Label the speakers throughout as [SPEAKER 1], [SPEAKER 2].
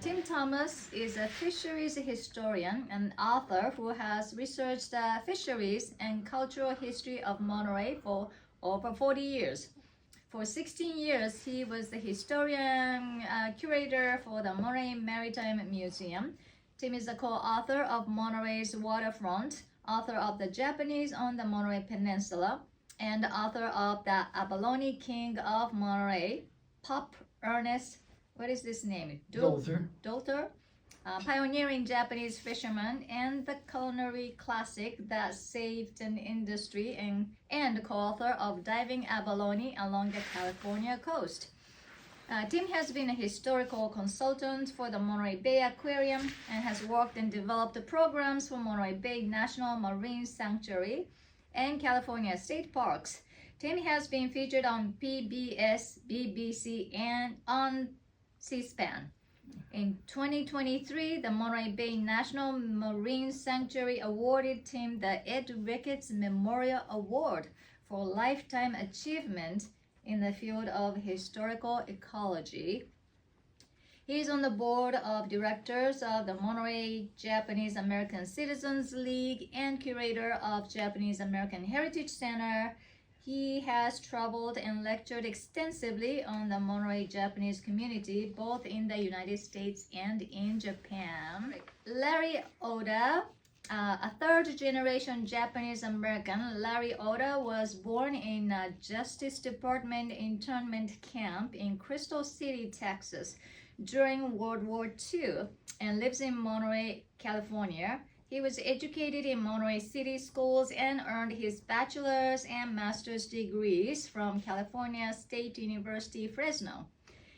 [SPEAKER 1] Tim Thomas is a fisheries historian and author who has researched the fisheries and cultural history of Monterey for over 40 years. For 16 years, he was the historian curator for the Monterey Maritime Museum. Tim is the co-author of Monterey's Waterfront, author of The Japanese on the Monterey Peninsula, and author of The Abalone King of Monterey, Pop Ernest, what is this name? Dolter. Pioneering Japanese fisherman and the culinary classic that saved an industry, and co-author of Diving Abalone along the California coast. Tim has been a historical consultant for the Monterey Bay Aquarium and has worked and developed programs for Monterey Bay National Marine Sanctuary and California State Parks. Tim has been featured on PBS, BBC, and on C-SPAN. In 2023, the Monterey Bay National Marine Sanctuary awarded Tim the Ed Ricketts Memorial Award for Lifetime Achievement in the field of historical ecology. He is on the board of directors of the Monterey Japanese American Citizens League and curator of Japanese American Heritage Center. He has traveled and lectured extensively on the Monterey Japanese community, both in the United States and in Japan. Larry Oda, a third-generation Japanese American, Larry Oda was born in a Justice Department internment camp in Crystal City, Texas, during World War II, and lives in Monterey, California. He was educated in Monterey City schools and earned his bachelor's and master's degrees from California State University, Fresno.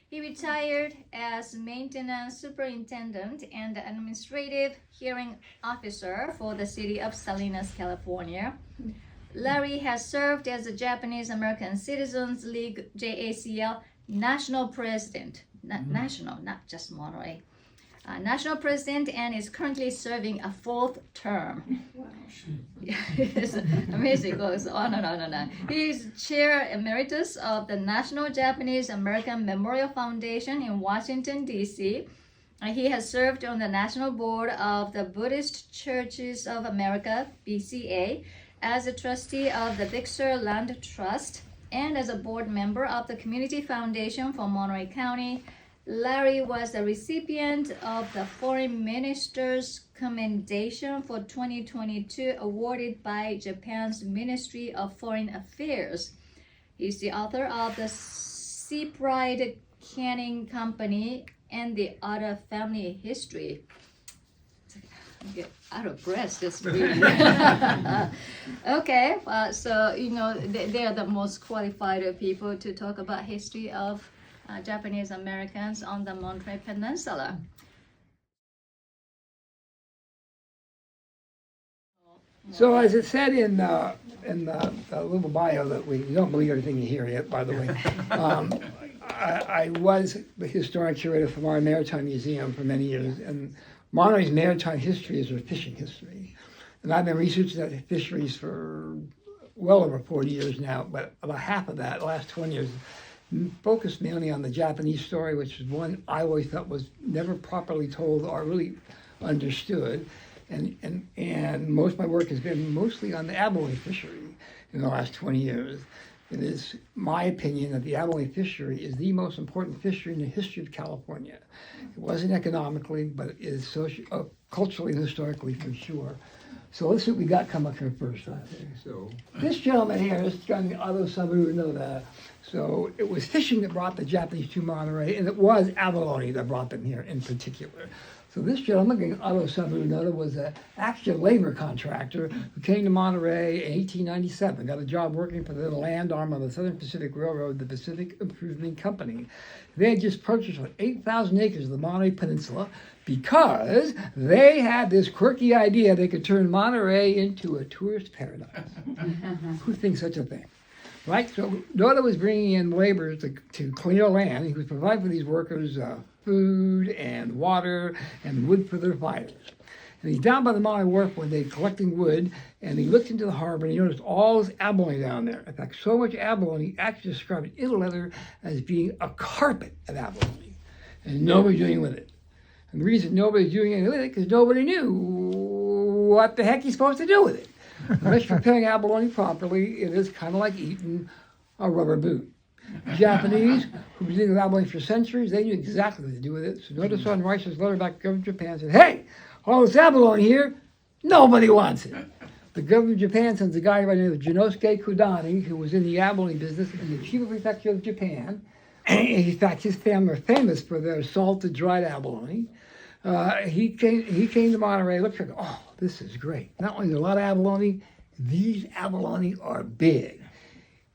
[SPEAKER 1] He retired as maintenance superintendent and administrative hearing officer for the city of Salinas, California. Larry has served as the Japanese American Citizens League, JACL, national president, national, not just Monterey. National president, and is currently serving a fourth term. Wow. It's amazing, goes on and on and on. He is chair emeritus of the National Japanese American Memorial Foundation in Washington, D.C. He has served on the national board of the Buddhist Churches of America, BCA, as a trustee of the Big Sur Land Trust, and as a board member of the Community Foundation for Monterey County. Larry was the recipient of the Foreign Minister's Commendation for 2022 awarded by Japan's Ministry of Foreign Affairs. He's the author of the Sea Pride Canning Company and the Other Family History. I get out of breath just reading. Okay, so they are the most qualified people to talk about history of Japanese Americans on the Monterey Peninsula.
[SPEAKER 2] So as it said in the little bio that we don't believe everything you hear yet, by the way, I was the historian curator for Monterey Maritime Museum for many years, and Monterey's maritime history is a fishing history. And I've been researching that fisheries for well over 40 years now, but about half of that, the last 20 years, focused mainly on the Japanese story, which is one I always thought was never properly told or really understood. And most of my work has been mostly on the abalone fishery in the last 20 years. It is my opinion that the abalone fishery is the most important fishery in the history of California. It wasn't economically, but it is culturally and historically for sure. So let's see what we got come up here first. So this gentleman here is Otto Sabu Noda. So it was fishing that brought the Japanese to Monterey, and it was abalone that brought them here in particular. So this gentleman, Otto Sabu Noda, was actually a labor contractor who came to Monterey in 1897, got a job working for the land arm of the Southern Pacific Railroad, the Pacific Improvement Company. They had just purchased 8,000 acres of the Monterey Peninsula because they had this quirky idea they could turn Monterey into a tourist paradise. Who thinks such a thing? Right? So Noda was bringing in laborers to clear land. He was providing for these workers food and water and wood for their fires. And he's down by the Monterey Wharf one day collecting wood, and he looked into the harbor and he noticed all this abalone down there. In fact, so much abalone, he actually described it in a letter as being a carpet of abalone. And nobody doing with it. And the reason nobody's doing anything with it because nobody knew what the heck you're supposed to do with it. Unless you're preparing abalone properly, it is kind of like eating a rubber boot. The Japanese, who've been dealing with abalone for centuries, they knew exactly what to do with it. So notice on Rice's letter back to the government of Japan said, hey, all this abalone here, nobody wants it. The government of Japan sends a guy by the name of Jinosuke Kodani, who was in the abalone business in the chief prefecture of Japan. In fact, his family are famous for their salted dried abalone. He came to Monterey, looked like, oh, this is great. Not only is there a lot of abalone, these abalone are big.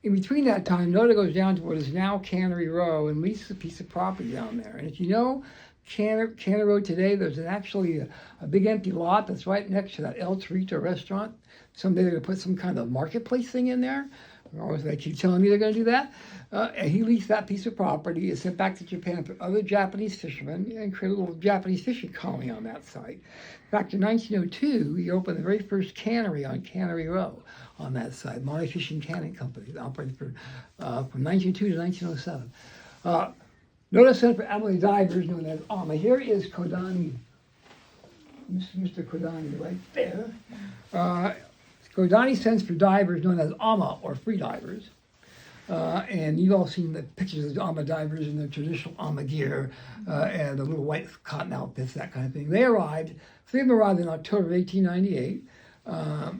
[SPEAKER 2] In between that time, Noda goes down to what is now Cannery Row and leases a piece of property down there. And if you know Cannery Row today, there's actually a big empty lot that's right next to that El Torito restaurant. Someday they're going to put some kind of marketplace thing in there. They keep telling me they're going to do that. And he leased that piece of property, is sent back to Japan for other Japanese fishermen, and created a little Japanese fishing colony on that site. Back in 1902, he opened the very first cannery on Cannery Row on that site, Monterey Fishing Canning Company, that operated from 1902 to 1907. Notice Center for Abalone Divers, known as AMA. Here is Kodani, Mr. Kodani right there. Kodani Center for Divers, known as AMA, or free divers. And you've all seen the pictures of the AMA divers in their traditional AMA gear and the little white cotton outfits, that kind of thing. They arrived, three of them arrived in October of 1898,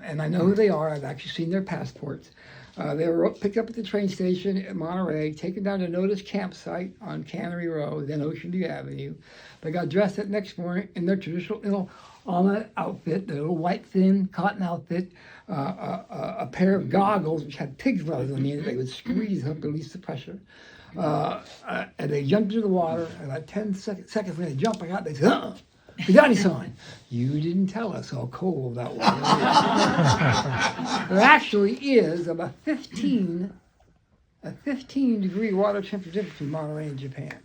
[SPEAKER 2] and I know who they are. I've actually seen their passports. They were picked up at the train station at Monterey, taken down to Noda's campsite on Cannery Row, then Ocean View Avenue. They got dressed that next morning in their traditional AMA outfit, their little white thin cotton outfit, a pair of goggles which had pig's leather on the end. They would squeeze up to release the pressure. And they jumped into the water, and about 10 seconds when they jumped back out, they said, Kodani-san, you didn't tell us how cold that water is. There actually is about a 15-degree water temperature difference between Monterey and Japan.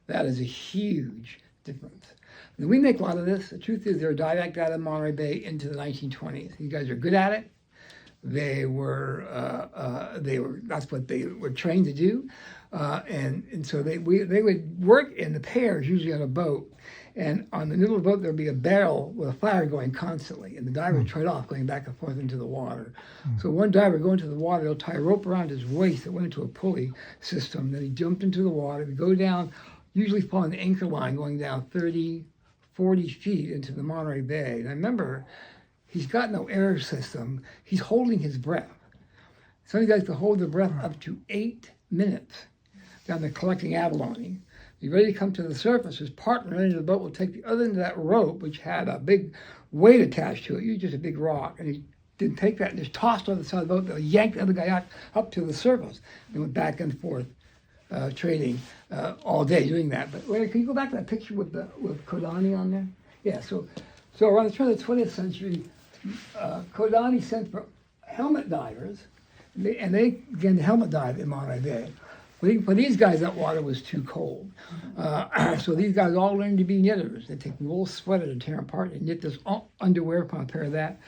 [SPEAKER 2] That is a huge difference. And we make a lot of this. The truth is, they were direct out of Monterey Bay into the 1920s. You guys are good at it. They were. That's what they were trained to do, and so they would work in the pairs, usually on a boat. And on the middle of the boat, there'd be a barrel with a fire going constantly, and the diver would trade off, going back and forth into the water. So one diver would go into the water, they'll tie a rope around his waist that went into a pulley system. Then he jumped into the water, he'd go down, usually following the anchor line, going down 30, 40 feet into the Monterey Bay. And I remember, he's got no air system. He's holding his breath. Some of you guys can hold their breath up to 8 minutes down there collecting abalone. You're ready to come to the surface. His partner in the boat will take the other end of that rope, which had a big weight attached to it, usually just a big rock, and he didn't take that and just tossed on the side of the boat. They'll yank the other guy up to the surface. They went back and forth trading all day doing that. But wait, can you go back to that picture with Kodani on there? Yeah, so around the turn of the 20th century, Kodani sent for helmet divers, and they began to helmet dive in Monterey Bay. For these guys, that water was too cold. So these guys all learned to be knitters. They take a wool sweater to tear apart and knit this underwear, put on a pair of that,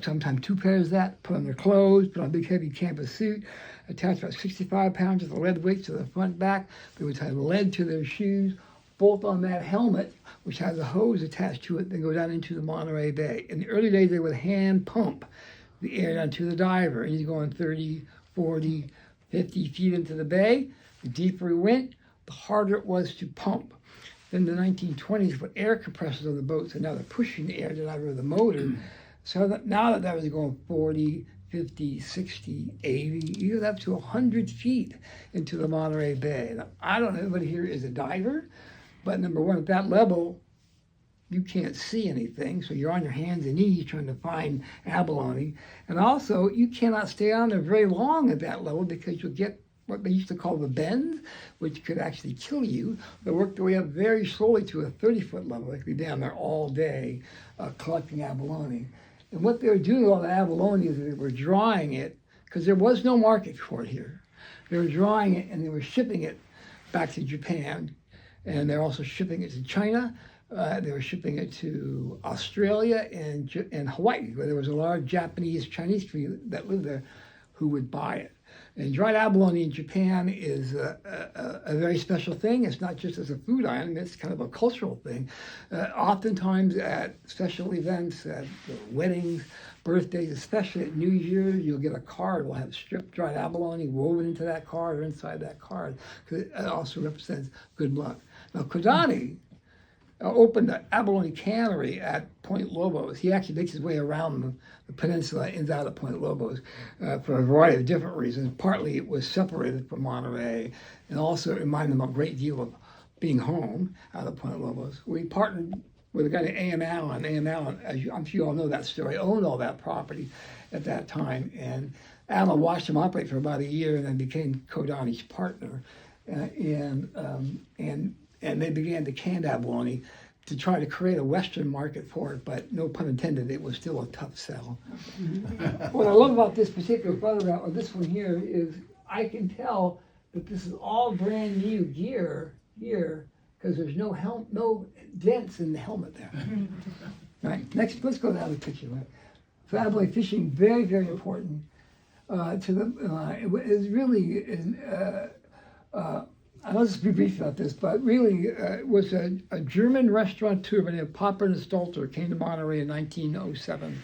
[SPEAKER 2] sometimes two pairs of that, put on their clothes, put on a big heavy canvas suit, attach about 65 pounds of the lead weights to the front back. They would tie lead to their shoes, bolt on that helmet, which has a hose attached to it, then go down into the Monterey Bay. In the early days, they would hand pump the air down to the diver. And he's going 30, 40, 50 feet into the bay. The deeper he went, the harder it was to pump. Then in the 1920s, put air compressors on the boats, and now they're pushing the air diver with the motor. So that now that was going 40, 50, 60, 80, even up to 100 feet into the Monterey Bay. Now, I don't know if anybody here is a diver, but number one, at that level, you can't see anything, so you're on your hands and knees trying to find abalone. And also, you cannot stay on there very long at that level because you'll get what they used to call the bend, which could actually kill you. They work their way up very slowly to a 30-foot level. They could be down there all day collecting abalone. And what they were doing with all the abalone is they were drying it, because there was no market for it here. They were drying it and they were shipping it back to Japan. And they're also shipping it to China. They were shipping it to Australia and Hawaii, where there was a large Japanese Chinese community that lived there who would buy it. And dried abalone in Japan is a very special thing. It's not just as a food item, it's kind of a cultural thing. Oftentimes at special events, at weddings, birthdays, especially at New Year's, you'll get a card. We'll have stripped dried abalone woven into that card or inside that card, because it also represents good luck. Now, Kodani opened an abalone cannery at Point Lobos. He actually makes his way around the peninsula and out of Point Lobos for a variety of different reasons. Partly it was separated from Monterey, and also it reminded him a great deal of being home out of Point Lobos. We partnered with a guy named A.M. Allen. A.M. Allen, as I'm sure you all know that story, owned all that property at that time. And Allen watched him operate for about a year and then became Kodani's partner. And they began to can abalone to try to create a Western market for it, but no pun intended, it was still a tough sell. What I love about this particular photograph, or this one here, is I can tell that this is all brand new gear here, because there's no dents in the helmet there. Right. Next, let's go to the other picture. Right? So abalone fishing, very, very important. It is really. I'll just be brief about this, but really it was a German restaurateur by the name of Popper and Stolter came to Monterey in 1907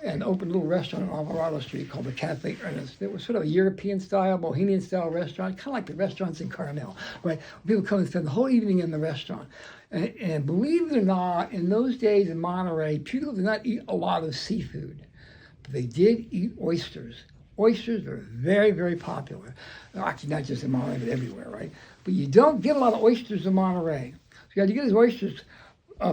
[SPEAKER 2] and opened a little restaurant on Alvarado Street called the Cafe Ernest. It was sort of a European-style, Bohemian-style restaurant, kind of like the restaurants in Carmel, right? People come and spend the whole evening in the restaurant. And believe it or not, in those days in Monterey, people did not eat a lot of seafood, but they did eat oysters. Oysters are very, very popular. Actually, not just in Monterey, but everywhere, right? But you don't get a lot of oysters in Monterey. So you had to get these oysters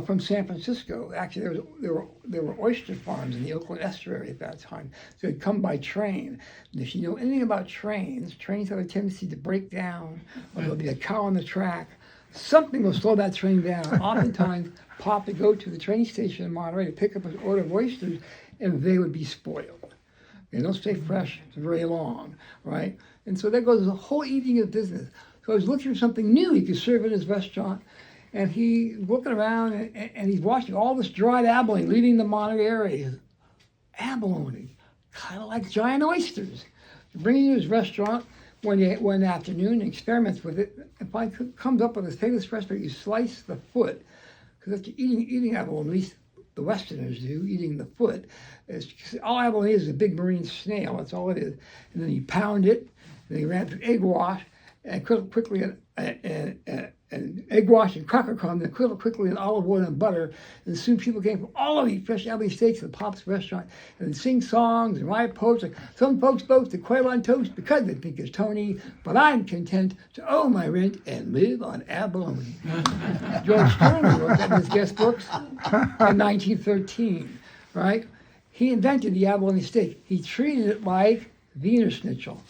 [SPEAKER 2] from San Francisco. Actually, there were oyster farms in the Oakland Estuary at that time. So they'd come by train. And if you know anything about trains have a tendency to break down, or there'll be a cow on the track. Something will slow that train down. Oftentimes, Pop would go to the train station in Monterey to pick up an order of oysters, and they would be spoiled. They don't stay fresh for very long, right? And so there goes the whole eating of business. So I was looking for something new he could serve in his restaurant, and he's looking around and he's watching all this dried abalone leaving the Monterey area. Abalone, kind of like giant oysters. He brings it to his restaurant one afternoon and experiments with it, and finally comes up with his famous recipe. You slice the foot, because after eating abalone, at least the Westerners do, eating the foot. All abalone is a big marine snail, that's all it is. And then you pound it, and you ran it through egg wash, and quickly and egg wash and cracker crumb, then quickly in olive oil and butter. And soon people came from all over, eat fresh abalone steaks at the Pop's restaurant, and sing songs and write poets. Like some folks boast to quail on toast because they think it's Tony, but I'm content to owe my rent and live on abalone. George Stern wrote that in his guest books in 1913, right? He invented the abalone steak. He treated it like Wiener Schnitzel,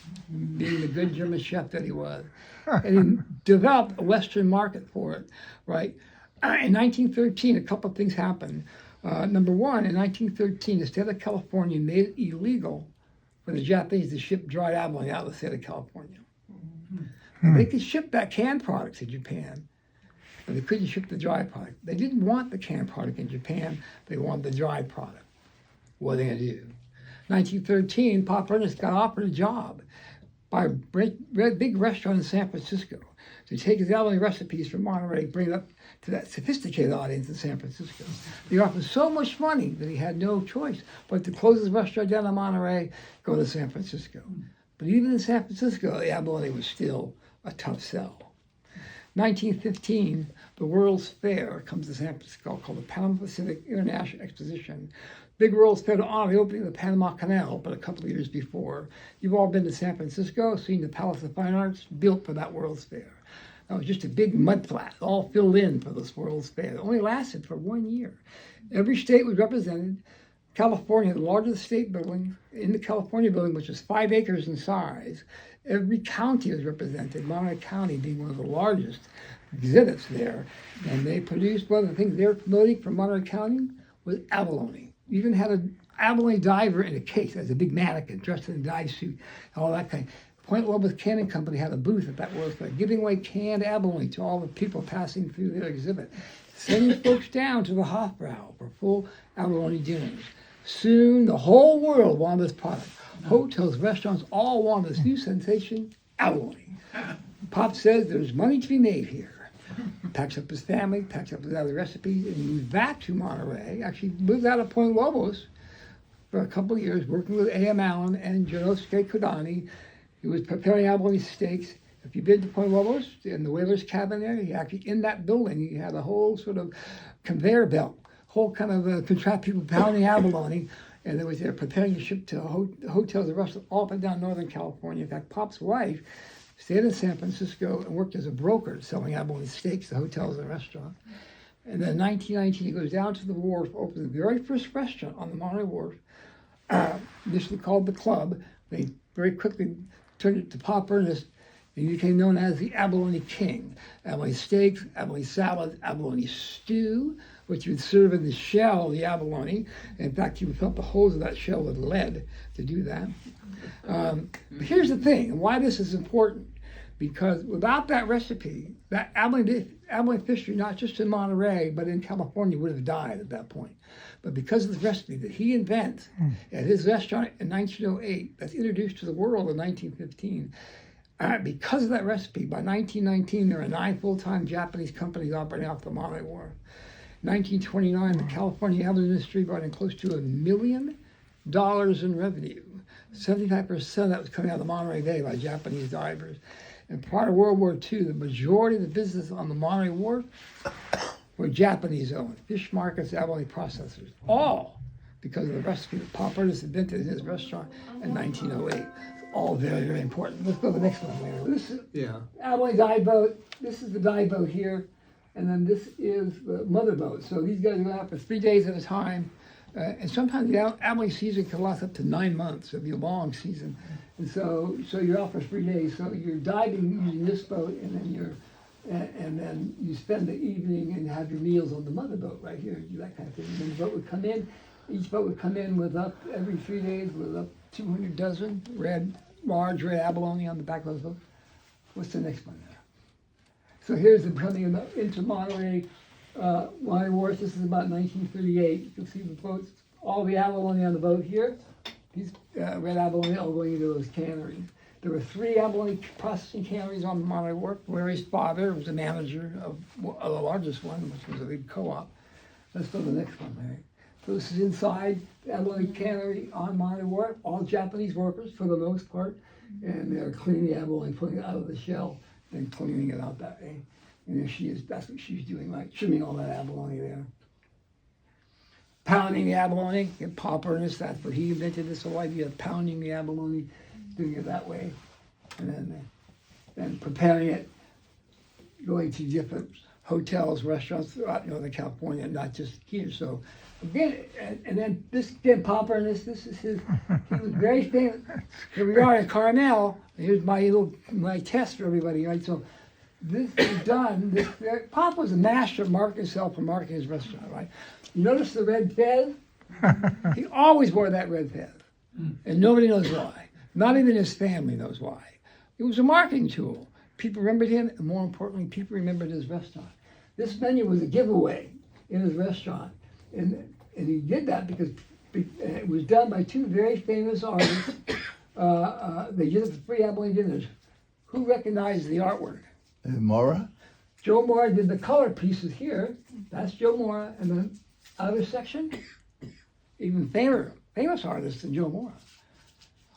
[SPEAKER 2] being the good German chef that he was. And he developed a Western market for it, right? In 1913, a couple of things happened. Number one, in 1913, the state of California made it illegal for the Japanese to ship dried abalone out of the state of California. They could ship that canned product to Japan, but they couldn't ship the dry product. They didn't want the canned product in Japan. They wanted the dried product. What are they going to do? 1913, Pop Ernest got offered a job by a big restaurant in San Francisco to take his abalone recipes from Monterey, bring it up to that sophisticated audience in San Francisco. They offered so much money that he had no choice but to close his restaurant down in Monterey, go to San Francisco. But even in San Francisco, the abalone was still a tough sell. 1915, the World's Fair comes to San Francisco, called the Panama Pacific International Exposition. Big World's Fair to honor the opening of the Panama Canal, but a couple of years before. You've all been to San Francisco, seen the Palace of Fine Arts, built for that World's Fair. That was just a big mud flat, all filled in for this World's Fair. It only lasted for 1 year. Every state was represented. California, the largest state building, in the California building, which is 5 acres in size, every county was represented, Monterey County being one of the largest exhibits there. And they produced, one of the things they were promoting from Monterey County was abalone. Even had an abalone diver in a case as a big mannequin dressed in a dive suit, all that kind. Point Lobos Canning Company had a booth at that World's Fair, giving away canned abalone to all the people passing through their exhibit, sending folks down to the Hofbrau for full abalone dinners. Soon, the whole world wanted this product. hotels, restaurants, all want this new sensation, abalone. Pop says there's money to be made here. Packs up his family, packs up his other recipes, and moves back to Monterey. Actually moved out of Point Lobos for a couple of years, working with A.M. Allen and Janosuke Kodani. He was preparing abalone steaks. If you've been to Point Lobos, in the whaler's cabin there, he actually, in that building, he had a whole sort of conveyor belt, whole kind of contract people pounding abalone, and they're preparing to ship to hotels and restaurants all up and down Northern California. In fact, Pop's wife stayed in San Francisco and worked as a broker selling abalone steaks to hotels and restaurants. And then in 1919, he goes down to the wharf, opens the very first restaurant on the Monterey Wharf, initially called The Club. They very quickly turned it to Pop Ernest, and he became known as the Abalone King. Abalone steaks, abalone salad, abalone stew, which he would serve in the shell of the abalone. In fact, he would fill up the holes of that shell with lead to do that. But here's the thing, and why this is important. Because without that recipe, that abalone fishery, not just in Monterey, but in California, would have died at that point. But because of the recipe that he invents at his restaurant in 1908, that's introduced to the world in 1915, because of that recipe, by 1919, there are 9 full-time Japanese companies operating off the Monterey Wharf. 1929, the California abalone industry brought in close to $1 million in revenue. 75% of that was coming out of the Monterey Bay by Japanese divers. And prior to World War II, the majority of the business on the Monterey Wharf were Japanese-owned, fish markets, abalone processors, all because of the recipe that Pop Ernest invented in his restaurant in 1908. All very, very important. Let's go to the next one, Larry. This is abalone dive boat. This is the dive boat here, and then this is the mother boat. So these guys go out for 3 days at a time, and sometimes the abalone season can last up to 9 months. It'll be a long season. And so you're out for 3 days. So you're diving using this boat, and then you spend the evening and have your meals on the mother boat right here. Do that kind of thing. And then the boat would come in. Each boat would come in with up every 3 days with up 200 dozen large red abalone on the back of those boats. What's the next one there? So here's them coming into Monterey Wharf. This is about 1938. You can see the boats, all the abalone on the boat here. These red abalone all going into those canneries. There were 3 abalone processing canneries on the Monterey Wharf. Larry's father was the manager of the largest one, which was a big co-op. Let's go to the next one, Larry. So this is inside the abalone cannery on Monterey Wharf. All Japanese workers for the most part, and they're cleaning the abalone, pulling it out of the shell, and cleaning it out that way. And there she is. That's what she's doing, like trimming all that abalone there. Pounding the abalone, and Pop Ernest, that's where he invented this whole idea of pounding the abalone, doing it that way, and then preparing it, going to different hotels, restaurants throughout Northern California, not just here. So again, and then this again, Pop Ernest, this is his. He was very famous. Here we are in Carmel. Here's my test for everybody, right? So this is done. Pop was a master of marketing himself for marketing his restaurant, right? You notice the red fez? He always wore that red fez, and nobody knows why. Not even his family knows why. It was a marketing tool. People remembered him, and more importantly, people remembered his restaurant. This menu was a giveaway in his restaurant, and he did that because it was done by 2 very famous artists. They did it for free abalone dinners. Who recognized the artwork?
[SPEAKER 3] Mora?
[SPEAKER 2] Joe Mora did the color pieces here. That's Joe Mora, and then other section, even famous artists than Joe Mora.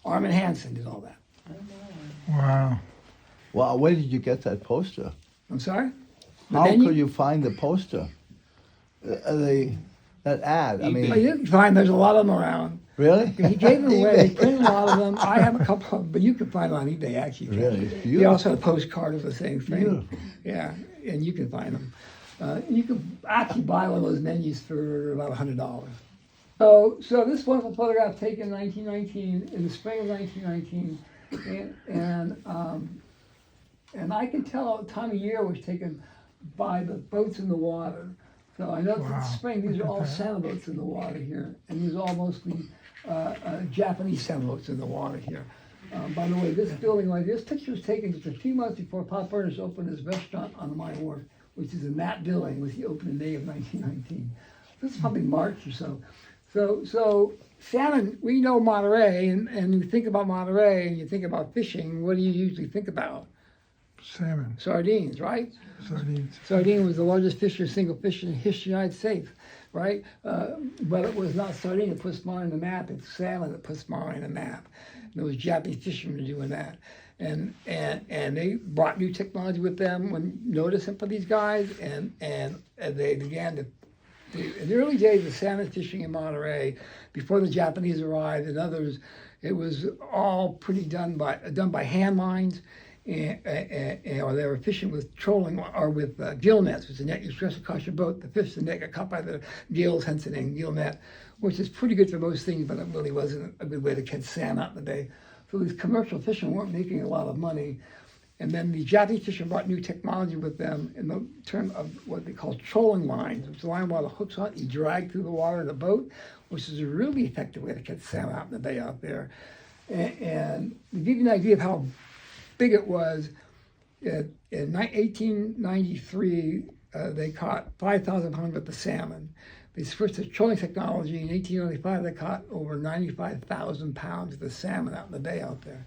[SPEAKER 2] Armin Hansen did all that.
[SPEAKER 4] Wow.
[SPEAKER 3] Wow, where did you get that poster?
[SPEAKER 2] I'm sorry?
[SPEAKER 3] How could you find the poster? That ad, I mean...
[SPEAKER 2] Well, you can find, there's a lot of them around.
[SPEAKER 3] Really?
[SPEAKER 2] He gave them away. He printed a lot of them. I have a couple of them, but you can find them on eBay, actually.
[SPEAKER 3] Really?
[SPEAKER 2] He also had a postcard of the same thing.
[SPEAKER 3] Beautiful.
[SPEAKER 2] Yeah, and you can find them. You can actually buy one of those menus for about $100. So this wonderful photograph taken in 1919, in the spring of 1919, and I can tell the time of year was taken by the boats in the water. So I know that spring, these are all sailboats in the water here, and these are all mostly Japanese sailboats in the water here. By the way, this building, like this picture was taken just a few months before Pop Ernest opened his restaurant on the Monterey Wharf, which is in that building, which he opened in May of 1919. This is probably March or so. So salmon, we know Monterey, and you think about Monterey and you think about fishing, what do you usually think about?
[SPEAKER 4] Salmon.
[SPEAKER 2] Sardines, right?
[SPEAKER 4] Sardines.
[SPEAKER 2] Sardine was the largest single fish in history of the United States, right? But it was not sardine that puts Monterey on the map, it's salmon that puts Monterey on the map. And there was Japanese fishermen doing that. And they brought new technology with them when noticing for these guys, and they began to, in the early days of salmon fishing in Monterey, before the Japanese arrived and others, it was all pretty done by hand lines, or they were fishing with trolling or with gill nets, which is a net you stretch across your boat. The fish, the net got caught by the gills, hence the name gill net, which is pretty good for most things, but it really wasn't a good way to catch salmon out in the bay. So these commercial fishermen weren't making a lot of money. And then the Japanese fishermen brought new technology with them in the term of what they call trolling lines, which is a line while the hook's on, you drag through the water in the boat, which is a really effective way to catch salmon out in the bay out there. And to give you an idea of how big it was, in 1893, they caught 5,000 pounds worth of salmon. They switched to trolling technology. In 1895, they caught over 95,000 pounds of the salmon out in the bay out there.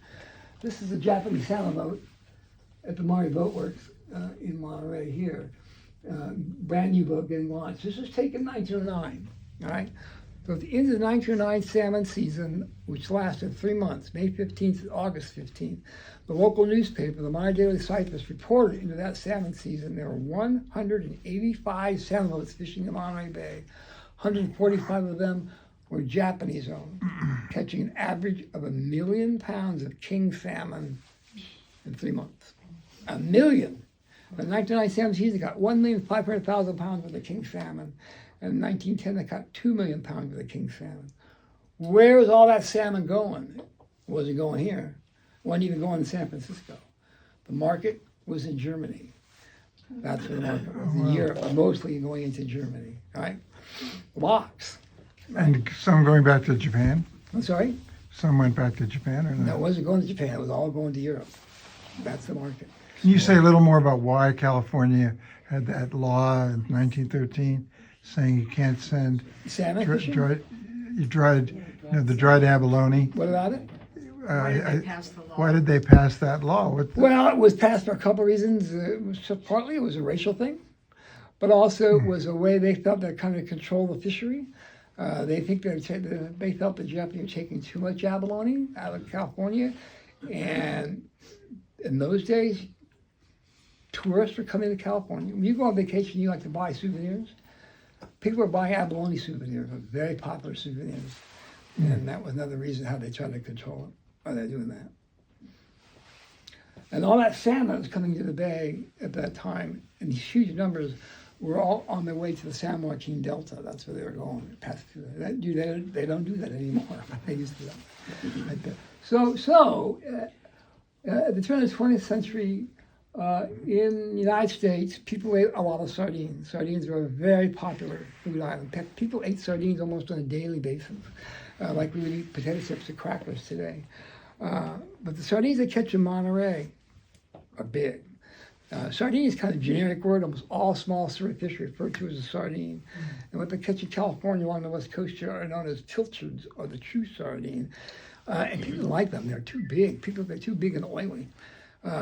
[SPEAKER 2] This is a Japanese salmon boat at the Monterey Boat Works in Monterey here. Brand new boat getting launched. This was taken in 1909, all right? So at the end of the 1909 salmon season, which lasted 3 months, May 15th to August 15th, the local newspaper, the Monterey Daily Cypress, reported into that salmon season there were 185 salmon boats fishing in Monterey Bay. 145 of them were Japanese owned, catching an average of 1 million pounds of king salmon in 3 months. 1 million! In the 1909 salmon season, they got 1,500,000 pounds worth of king salmon. And in 1910, they caught 2 million pounds worth of king salmon. Where was all that salmon going? It wasn't going here. It wasn't even going to San Francisco. The market was in Germany. That's where the market was, in Europe, but mostly going into Germany, right? Lox.
[SPEAKER 4] And some going back to Japan?
[SPEAKER 2] I'm sorry?
[SPEAKER 4] Some went back to Japan or
[SPEAKER 2] No,
[SPEAKER 4] not?
[SPEAKER 2] it wasn't going to Japan. It was all going to Europe. That's the market.
[SPEAKER 4] Can you say a little more about why California had that law in 1913 saying you can't send
[SPEAKER 2] Salmon fishing?
[SPEAKER 4] the dried abalone?
[SPEAKER 2] What about it?
[SPEAKER 5] Why did they pass the law?
[SPEAKER 4] Why did they pass that law?
[SPEAKER 2] Well, it was passed for a couple of reasons. Partly it was a racial thing, but also it was a way they felt that kind of control the fishery. They think they felt the Japanese were taking too much abalone out of California, and in those days, tourists were coming to California. When you go on vacation, you like to buy souvenirs. People were buying abalone souvenirs, very popular souvenirs, and that was another reason how they tried to control it. Why they're doing that. And all that salmon that was coming to the bay at that time in these huge numbers were all on their way to the San Joaquin Delta. That's where they were going. Past through there. They don't do that anymore. They used to do that. So at the turn of the 20th century, in the United States, people ate a lot of sardines. Sardines were a very popular food item. In fact, people ate sardines almost on a daily basis, like we would eat potato chips or crackers today. But the sardines they catch in Monterey are big. Sardine is kind of a generic word. Almost all small sort of fish are referred to as a sardine. And what they catch in California along the west coast here are known as pilchards, or the true sardine. And people don't like them. They're too big. They're too big and oily.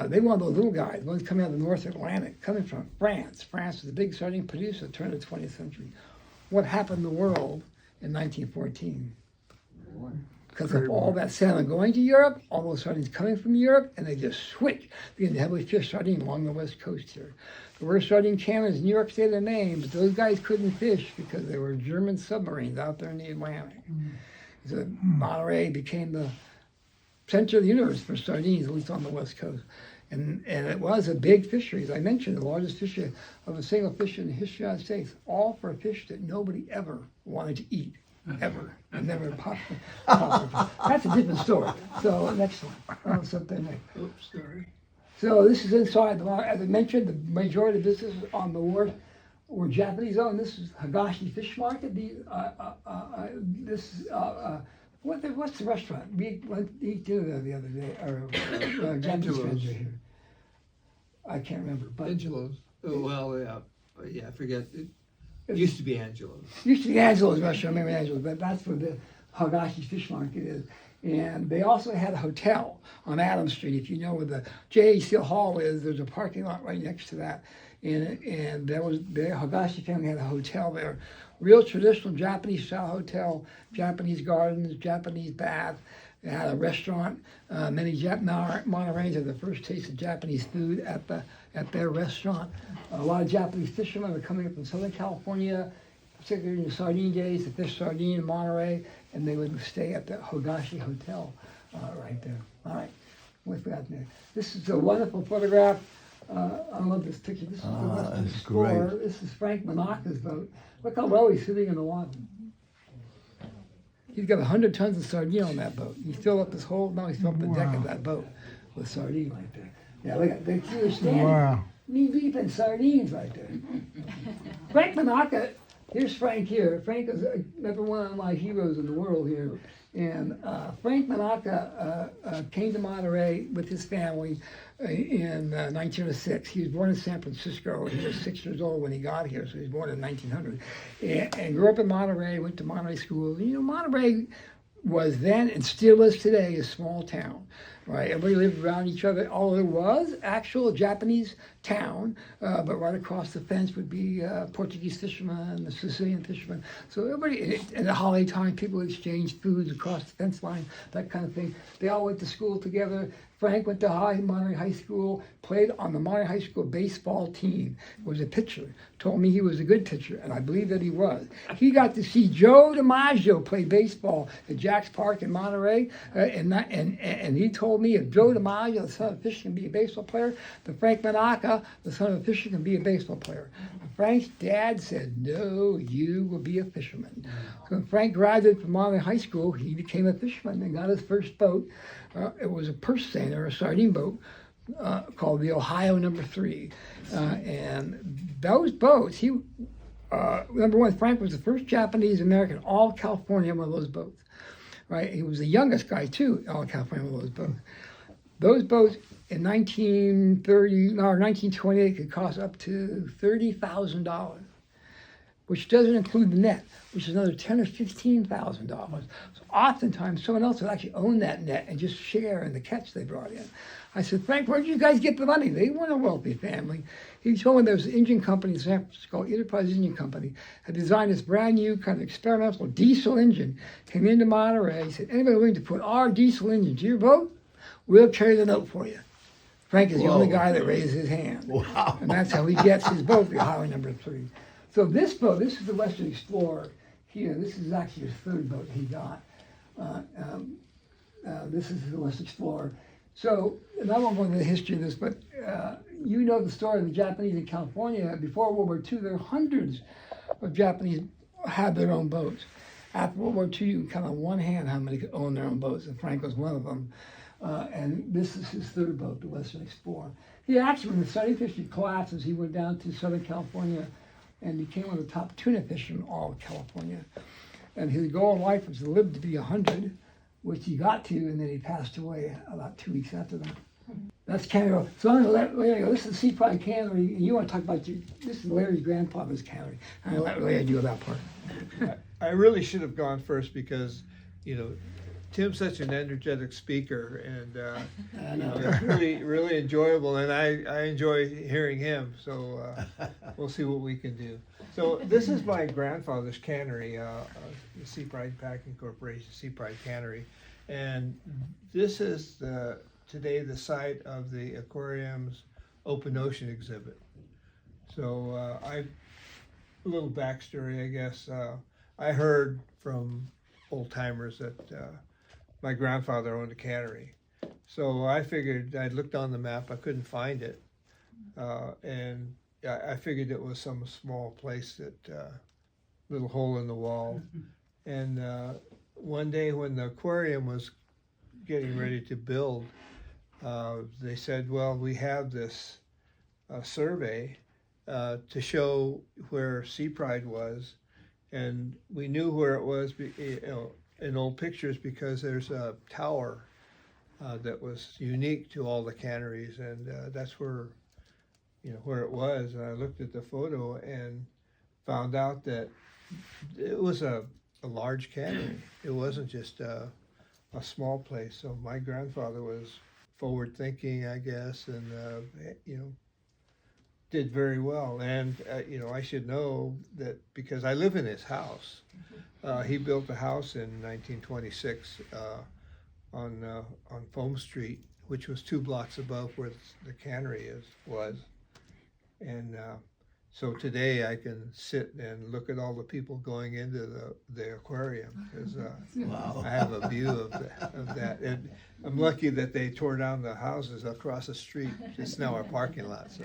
[SPEAKER 2] They want those little guys, ones coming out of the North Atlantic, coming from France. France was a big sardine producer at the turn of the 20th century. What happened in the world in 1914? Because of all that salmon going to Europe, all those sardines coming from Europe, and they just switched. They began to heavily fish sardine along the west coast here. There were sardine cannons in New York State and Maine, but those guys couldn't fish because there were German submarines out there in the Atlantic. So Monterey became the center of the universe for sardines, at least on the west coast. And it was a big fishery, as I mentioned, the largest fishery of a single fish in the history of the United States, all for a fish that nobody ever wanted to eat, ever. And never possibly. That's a different story. So next one. I'll set that next.
[SPEAKER 6] Oops, sorry.
[SPEAKER 2] So this is inside the market. As I mentioned, the majority of the businesses on the wharf were Japanese owned. This is Higashi Fish Market. What's the restaurant? We went to eat dinner there the other day. Japanese friends are here. I can't remember. But
[SPEAKER 6] Angelo's. Oh, well, yeah, I forget. It used to be Angelo's.
[SPEAKER 2] Used to be Angelo's restaurant. I remember Angelo's, but that's where Higashi Fish Market is. And they also had a hotel on Adams Street. If you know where the JACL Hall is, there's a parking lot right next to that. And there was their Higashi family had a hotel there, real traditional Japanese style hotel, Japanese gardens, Japanese bath. They had a restaurant. Many Montereyans had the first taste of Japanese food at their restaurant. A lot of Japanese fishermen were coming up from Southern California, particularly in the sardine days, to fish sardine in Monterey, and they would stay at the Higashi Hotel right there. All right, what's that there? This is a wonderful photograph. I love this picture. This is the Western
[SPEAKER 3] that's
[SPEAKER 2] Explorer.
[SPEAKER 3] great.
[SPEAKER 2] This is Frank Monaka's boat. Look how well he's sitting in the water. He's got 100 tons of sardine on that boat. He filled up his whole, now he's filled up the deck of that boat with sardine right there. Yeah, look at the huge standing.
[SPEAKER 4] Wow.
[SPEAKER 2] Knee deep in sardines right there. Frank Monaka, here's Frank here. Frank is another one of my heroes in the world here. And Frank Monaka came to Monterey with his family in 1906. He was born in San Francisco. He was 6 years old when he got here, so he was born in 1900. And grew up in Monterey, went to Monterey school. You know, Monterey was then and still is today a small town, right? Everybody lived around each other. All there was actual Japanese town, but right across the fence would be Portuguese fishermen, the Sicilian fishermen. So everybody, in the holiday time, people exchanged foods across the fence line, that kind of thing. They all went to school together. Frank went to Monterey High School, played on the Monterey High School baseball team, was a pitcher, told me he was a good pitcher, and I believe that he was. He got to see Joe DiMaggio play baseball at Jack's Park in Monterey, and he told me if Joe DiMaggio, the son of a fisher, can be a baseball player, then Frank Monaka, the son of a fisher, can be a baseball player. Frank's dad said, no, you will be a fisherman. So when Frank graduated from Monterey High School, he became a fisherman and got his first boat. It was a purse seiner, a sardine boat, called the Ohio No. 3. And those boats, number one, Frank was the first Japanese American, all California, one of those boats. Right? He was the youngest guy, too, all California, one of those boats. Those boats in 1928 could cost up to $30,000, which doesn't include the net, which is another $10,000 or $15,000. So oftentimes someone else would actually own that net and just share in the catch they brought in. I said, Frank, where did you guys get the money? They weren't a wealthy family. He told me there was an engine company in San Francisco called Enterprise Engine Company, had designed this brand new kind of experimental diesel engine, came into Monterey. He said, anybody willing to put our diesel engine to your boat? We'll carry the note for you. Frank is the only guy that raised his hand.
[SPEAKER 3] Wow.
[SPEAKER 2] And that's how he gets his boat, the Ohio No. 3. So this boat, this is the Western Explorer here. This is actually his third boat he got. This is the Western Explorer. So, and I won't go into the history of this, but you know the story of the Japanese in California. Before World War II, there were hundreds of Japanese had their own boats. After World War II, you can count on one hand how many could own their own boats, and Frank was one of them. And this is his third boat, the Western Explorer. He actually, when the sardine fishing collapses, he went down to Southern California and became one of the top tuna fishermen in all of California. And his goal in life was to live to be 100, which he got to, and then he passed away about 2 weeks after that. That's cannery. So I'm going to let Larry go. This is Sea Pride Cannery, and you want to talk about this is Larry's grandfather's cannery. I'm going to let Larry do that part.
[SPEAKER 6] I really should have gone first because, you know, Tim's such an energetic speaker, and it's really enjoyable, and I enjoy hearing him. So we'll see what we can do. So this is my grandfather's cannery, the Sea Pride Packing Corporation, Sea Pride Cannery, and this is today the site of the aquarium's open ocean exhibit. So a little backstory, I guess. I heard from old timers that my grandfather owned a cannery. So I figured, I looked on the map, I couldn't find it. And I figured it was some small place that, little hole in the wall. And one day when the aquarium was getting ready to build, they said, well, we have this survey to show where Sea Pride was. And we knew where it was, in old pictures, because there's a tower that was unique to all the canneries, and that's where it was. And I looked at the photo and found out that it was a a large cannery. It wasn't just a small place. So my grandfather was forward thinking, I guess, and you know, did very well. And you know, I should know that because I live in his house. He built a house in 1926 on Foam Street, which was 2 blocks above where the cannery was. And so today I can sit and look at all the people going into the aquarium because
[SPEAKER 3] Wow.
[SPEAKER 6] I have a view of that. And I'm lucky that they tore down the houses across the street. It's now our parking lot. So,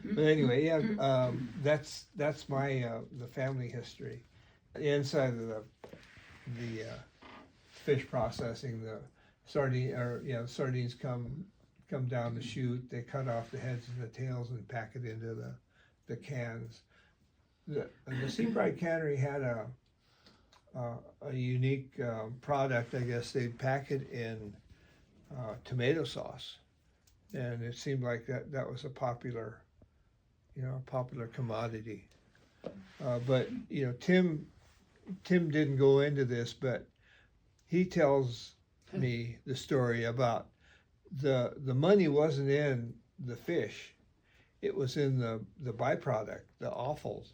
[SPEAKER 6] but anyway, yeah, that's my the family history. The inside of the fish processing, the sardines come down the chute. They cut off the heads and the tails and pack it into the cans. The Seabright Cannery had a unique product. I guess they'd pack it in tomato sauce, and it seemed like that was a popular commodity. But you know, Tim didn't go into this, but he tells me the story about the money wasn't in the fish, it was in the byproduct, the offals,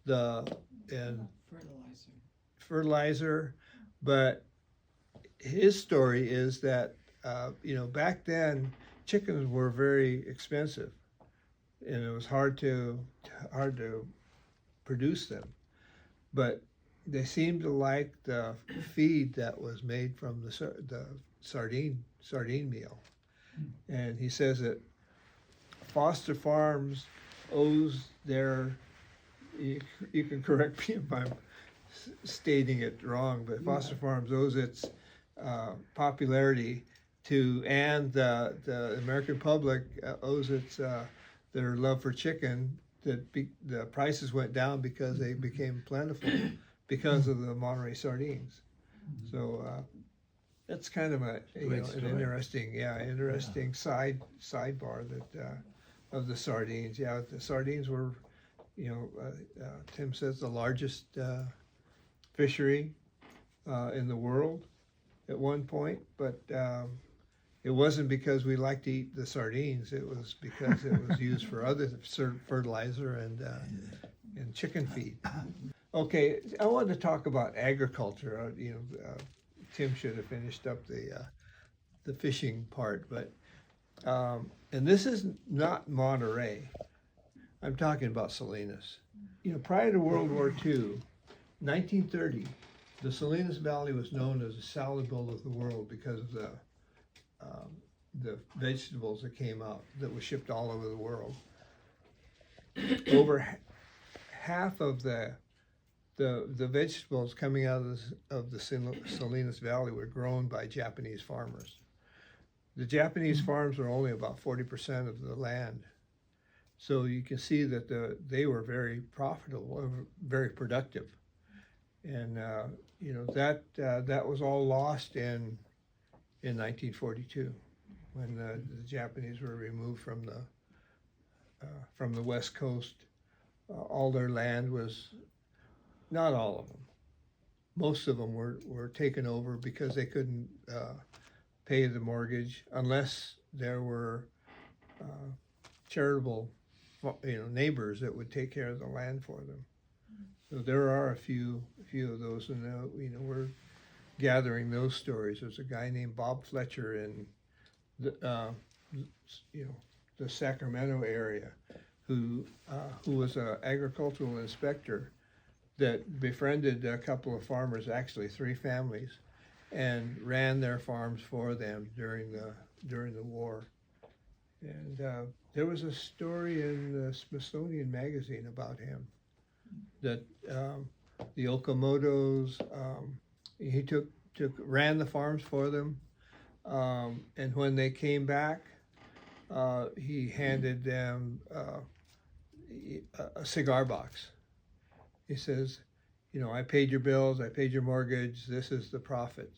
[SPEAKER 6] and fertilizer. But his story is that you know, back then chickens were very expensive, and it was hard to produce them. But they seemed to like the feed that was made from the sardine meal. And he says that Foster Farms owes their, you can correct me if I'm stating it wrong, but Foster Farms owes its popularity to, and the American public owes its their love for chicken, that the prices went down because they became plentiful because of the Monterey sardines. So that's kind of an interesting sidebar that of the sardines. Yeah, the sardines were, you know, Tim says the largest fishery in the world at one point, but it wasn't because we liked to eat the sardines. It was because it was used for other fertilizer and chicken feed. Okay, I wanted to talk about agriculture. You know, Tim should have finished up the fishing part, but and this is not Monterey. I'm talking about Salinas. You know, prior to World War II, 1930, the Salinas Valley was known as the salad bowl of the world because of the vegetables that came out that were shipped all over the world. Over half of the vegetables coming out of the Salinas Valley were grown by Japanese farmers. The Japanese farms were only about 40% of the land. So you can see that they were very profitable, very productive. And you know, that was all lost in 1942 when the Japanese were removed from the West Coast. All their land was, not all of them, most of them were taken over because they couldn't pay the mortgage unless there were charitable, you know, neighbors that would take care of the land for them. So there are a few of those, and you know, we're gathering those stories. There's a guy named Bob Fletcher in the Sacramento area who was an agricultural inspector that befriended a couple of farmers, actually 3 families, and ran their farms for them during the war. And there was a story in the Smithsonian Magazine about him, that the Okamotos, he ran the farms for them, and when they came back, he handed them a cigar box. He says, you know, I paid your bills, I paid your mortgage, this is the profit.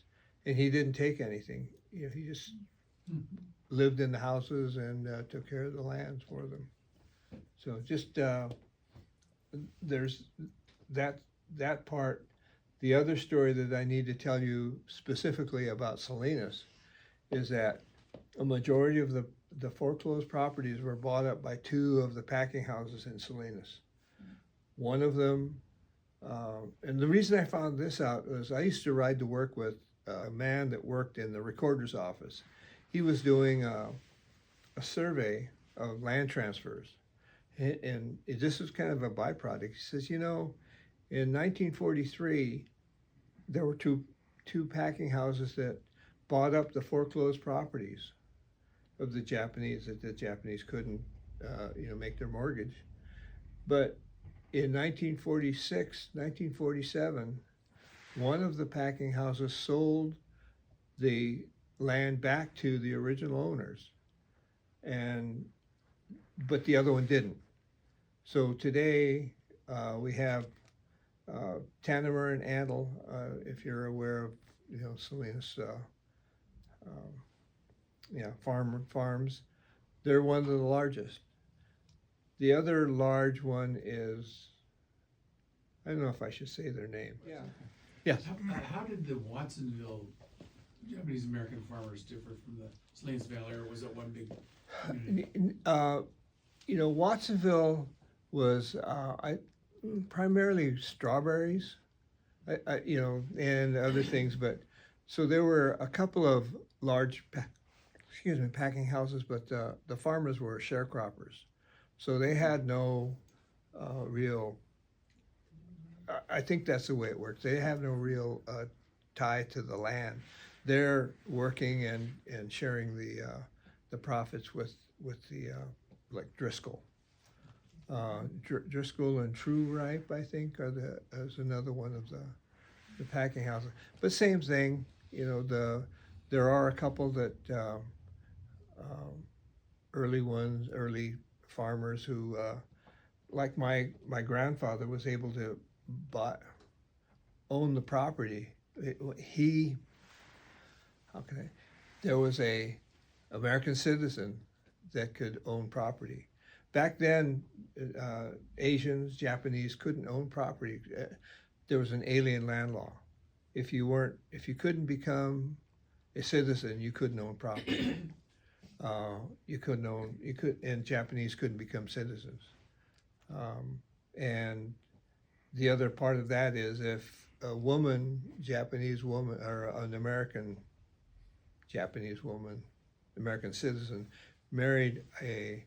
[SPEAKER 6] And he didn't take anything. You know, he just lived in the houses and took care of the lands for them. So just there's that part. The other story that I need to tell you specifically about Salinas is that a majority of the foreclosed properties were bought up by two of the packing houses in Salinas. One of them, and the reason I found this out was I used to ride to work with a man that worked in the recorder's office. He was doing a survey of land transfers, and this was kind of a byproduct. He says, you know, in 1943, there were two packing houses that bought up the foreclosed properties of the Japanese that the Japanese couldn't, make their mortgage. But in 1946, 1947, one of the packing houses sold the land back to the original owners, but the other one didn't. So today we have Tannemer and Antle, if you're aware of, Salinas, farms. They're one of the largest. The other large one is, I don't know if I should say their name. Yeah. Yes.
[SPEAKER 7] How did the Watsonville Japanese American farmers differ from the Salinas Valley, or was it one big community?
[SPEAKER 6] Watsonville was primarily strawberries, and other things. But so there were a couple of large, packing houses, but the farmers were sharecroppers, so they had no real. I think that's the way it works. They have no real tie to the land. They're working and sharing the profits with the like Driscoll. Driscoll and True Ripe, I think, is another one of the packing houses. But same thing, there are a couple that early farmers who, like my grandfather, was able to own the property. There was a American citizen that could own property. Back then, Asians, Japanese couldn't own property. There was an alien land law. If you couldn't become a citizen, you couldn't own property. And Japanese couldn't become citizens. And the other part of that is if a woman, Japanese woman, or an American Japanese woman, American citizen, married a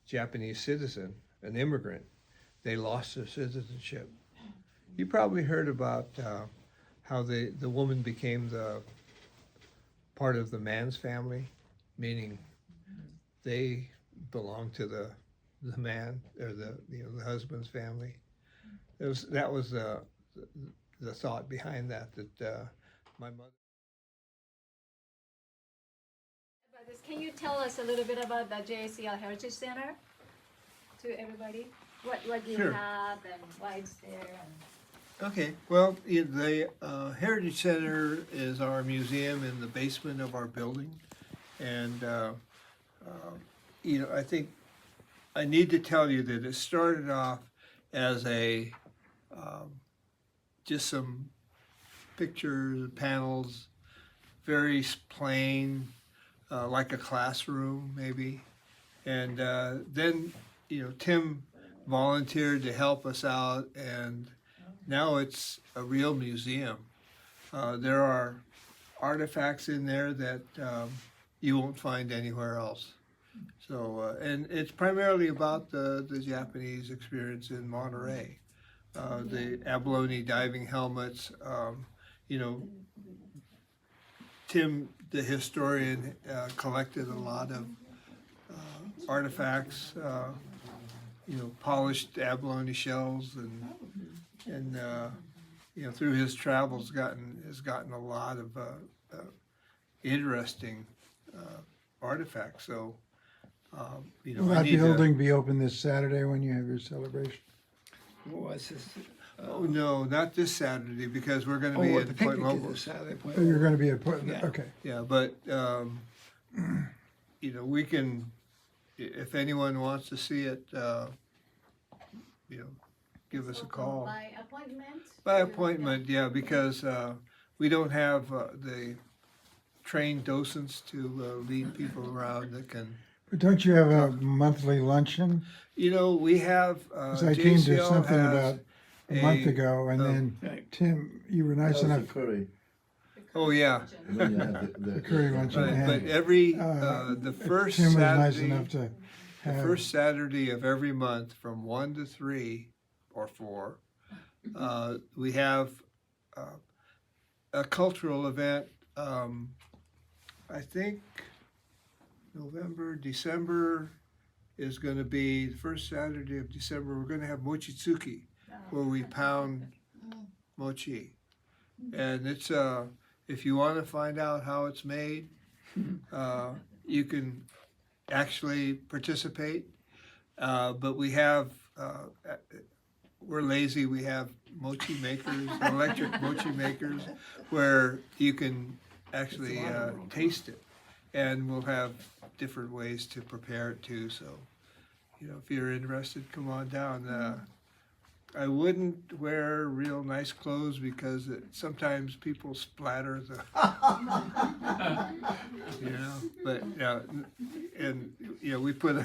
[SPEAKER 6] Japanese citizen, an immigrant, they lost their citizenship. You probably heard about how the woman became the part of the man's family, meaning they belong to the man or the husband's family. That was the thought behind that my mother.
[SPEAKER 1] Can you tell us a little bit about the JACL Heritage Center to everybody? What you
[SPEAKER 6] Sure.
[SPEAKER 1] have and why it's there?
[SPEAKER 6] Okay, well, the Heritage Center is our museum in the basement of our building. And, I think I need to tell you that it started off as just some pictures, panels, very plain, like a classroom maybe. And then, Tim volunteered to help us out, and now it's a real museum. There are artifacts in there that you won't find anywhere else. So, and it's primarily about the Japanese experience in Monterey. The Abalone diving helmets, Tim, the historian, collected a lot of artifacts, polished abalone shells, and through his travels has gotten a lot of interesting artifacts. So,
[SPEAKER 4] Will that building be open this Saturday when you have your celebration?
[SPEAKER 2] What was this?
[SPEAKER 6] Oh no, not this Saturday because we're going to be
[SPEAKER 2] the
[SPEAKER 6] at Point
[SPEAKER 2] picnic is
[SPEAKER 6] Lobos.
[SPEAKER 2] this Saturday, Point
[SPEAKER 4] Oh, you're
[SPEAKER 2] Lobos.
[SPEAKER 4] going to be at Portland,
[SPEAKER 2] Yeah.
[SPEAKER 4] okay.
[SPEAKER 6] Yeah, but we can, if anyone wants to see it, give us a call.
[SPEAKER 1] By appointment?
[SPEAKER 6] By appointment, yeah, because we don't have the trained docents to lead people around that can.
[SPEAKER 4] But don't you have a monthly luncheon?
[SPEAKER 6] You know, we have.
[SPEAKER 4] 'Cause I came to
[SPEAKER 6] JCL
[SPEAKER 4] something
[SPEAKER 6] has
[SPEAKER 4] about a month ago, and then
[SPEAKER 2] Right.
[SPEAKER 4] Tim, you were nice enough.
[SPEAKER 3] Curry.
[SPEAKER 6] Oh yeah.
[SPEAKER 3] And then you have
[SPEAKER 4] The curry luncheon.
[SPEAKER 6] But,
[SPEAKER 4] and,
[SPEAKER 6] but every
[SPEAKER 4] uh,
[SPEAKER 6] the first
[SPEAKER 4] Tim was nice
[SPEAKER 6] Saturday,
[SPEAKER 4] enough to
[SPEAKER 6] the
[SPEAKER 4] have.
[SPEAKER 6] first Saturday of every month from 1 to 3 or 4, we have a cultural event. I think November, December is going to be the first Saturday of December. We're going to have mochitsuki, where we pound mochi, and it's if you want to find out how it's made, you can actually participate. But we have we're lazy. We have mochi makers, electric mochi makers, where you can actually taste it, and we'll have different ways to prepare it too. So, you know, if you're interested, come on down. I wouldn't wear real nice clothes because sometimes people splatter the, you know. But and you know, we put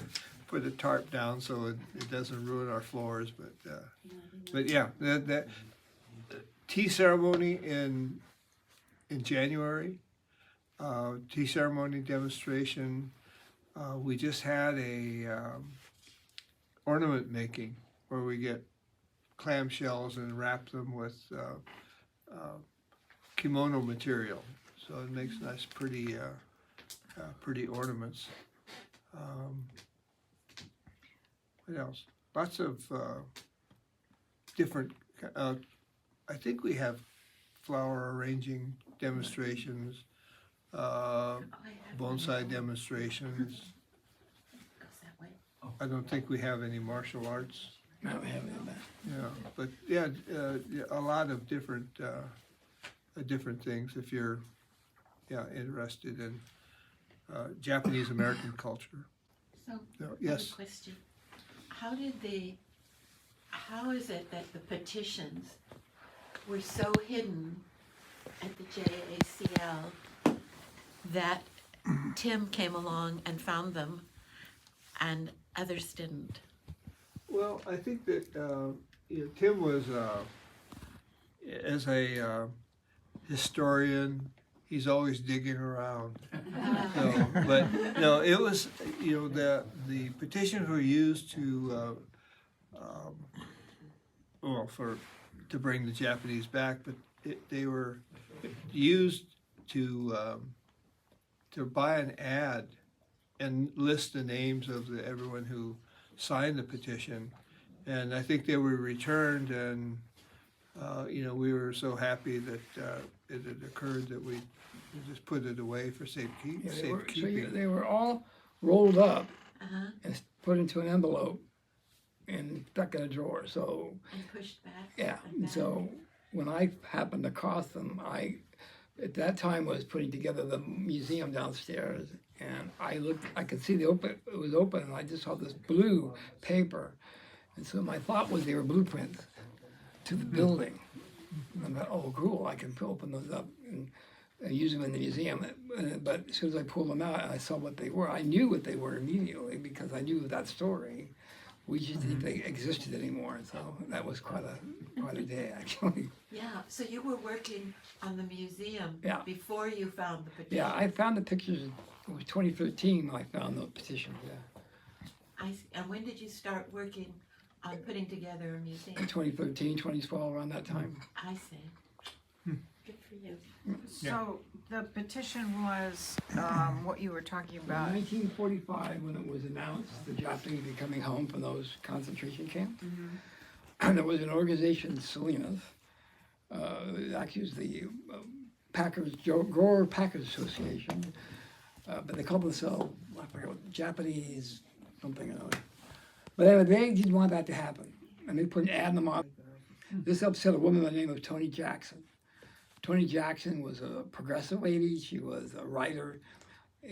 [SPEAKER 6] a tarp down so it doesn't ruin our floors. But yeah, that tea ceremony in January, tea ceremony demonstration. We just had a ornament making where we get clamshells and wrap them with kimono material, so it makes nice, pretty ornaments. What else? Lots of different. I think we have flower arranging demonstrations, bonsai demonstrations. I don't think we have any martial arts.
[SPEAKER 2] I don't have any of that.
[SPEAKER 6] Yeah, but yeah, a lot of different things if you're interested in Japanese American culture.
[SPEAKER 5] So,
[SPEAKER 6] So,
[SPEAKER 5] I have
[SPEAKER 6] yes.
[SPEAKER 5] a question. How is it that the petitions were so hidden at the JACL that Tim came along and found them and others didn't?
[SPEAKER 6] Well, I think that Tim was, as a historian, he's always digging around. So, but no, it was, you know, the petitions were used to, to bring the Japanese back, but they were used to buy an ad and list the names of everyone who signed the petition, and I think they were returned, and you know, we were so happy that it had occurred that we just put it away for safekeeping.
[SPEAKER 2] They were all rolled up
[SPEAKER 5] Uh-huh.
[SPEAKER 2] and put into an envelope and stuck in a drawer. So
[SPEAKER 5] And pushed back?
[SPEAKER 2] yeah,
[SPEAKER 5] and
[SPEAKER 2] and
[SPEAKER 5] back?
[SPEAKER 2] so when I happened across them, I at that time was putting together the museum downstairs, and I could see it was open, and I just saw this blue paper, and so my thought was they were blueprints to the building. And I thought, oh, cool, I can open those up and use them in the museum. But as soon as I pulled them out and I saw what they were, I knew what they were immediately because I knew that story. We just didn't think they existed anymore, so that was quite a day, actually.
[SPEAKER 5] Yeah, so you were working on the museum
[SPEAKER 2] Yeah.
[SPEAKER 5] before you found the petition?
[SPEAKER 2] Yeah, I found the pictures, it was 2013 when I found the petitions, yeah.
[SPEAKER 5] And when did you start working on putting together a museum?
[SPEAKER 2] 2013, 2012, around that time.
[SPEAKER 5] I see. Good for you.
[SPEAKER 8] So the petition was what you were talking
[SPEAKER 2] In
[SPEAKER 8] about.
[SPEAKER 2] 1945, when it was announced the Japanese were coming home from those concentration camps, and there was an organization, Salinas, actually it was the Grower Packers Association, but they called themselves, I forget what, Japanese something or other. But anyway, they didn't want that to happen, and they put an ad in the market. This upset a woman by the name of Toni Jackson. Toni Jackson was a progressive lady. She was a writer.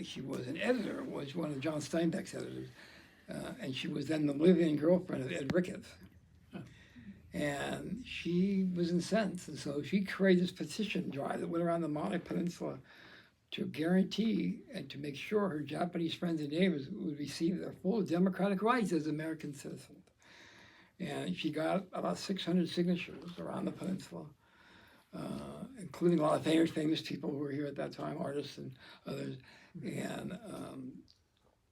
[SPEAKER 2] She was an editor, was one of John Steinbeck's editors. And she was then the live-in girlfriend of Ed Ricketts. And she was incensed, and so she created this petition drive that went around the Monterey Peninsula to guarantee and to make sure her Japanese friends and neighbors would receive their full democratic rights as American citizens. And she got about 600 signatures around the peninsula, including a lot of famous people who were here at that time, artists and others. And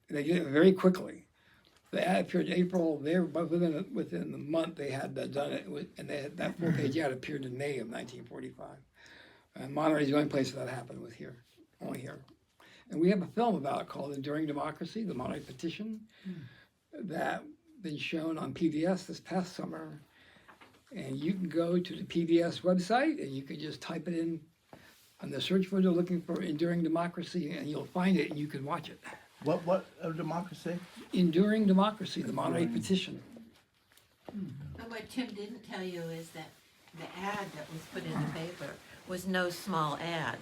[SPEAKER 2] they did it very quickly. The ad appeared in April. They were within the month they had done it, and that full-page ad appeared in May of 1945. And Monterey's the only place that happened was here, only here. And we have a film about it called Enduring Democracy, the Monterey Petition, that been shown on PBS this past summer. And you can go to the PBS website and you can just type it in on the search window looking for Enduring Democracy, and you'll find it and you can watch it.
[SPEAKER 3] What democracy?
[SPEAKER 2] Enduring Democracy, the Monterey Petition.
[SPEAKER 5] And what Tim didn't tell you is that the ad that was put in the paper was no small ad.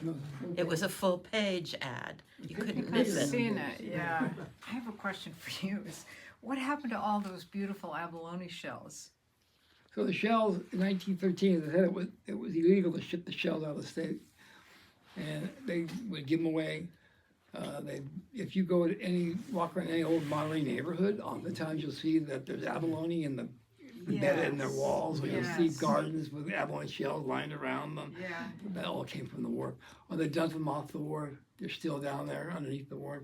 [SPEAKER 5] It was a full-page ad. You couldn't
[SPEAKER 8] I've
[SPEAKER 5] miss it.
[SPEAKER 8] seen it, yeah. I have a question for you. Is what happened to all those beautiful abalone shells?
[SPEAKER 2] So the shells in 1913, as I said, it was illegal to ship the shells out of the state, and they would give them away. If you go to walk around any old Monterey neighborhood, oftentimes you'll see that there's abalone embedded in their walls, or you'll see gardens with abalone shells lined around them.
[SPEAKER 8] Yeah.
[SPEAKER 2] That all came from the wharf. Or they dumped them off the wharf. They're still down there underneath the wharf.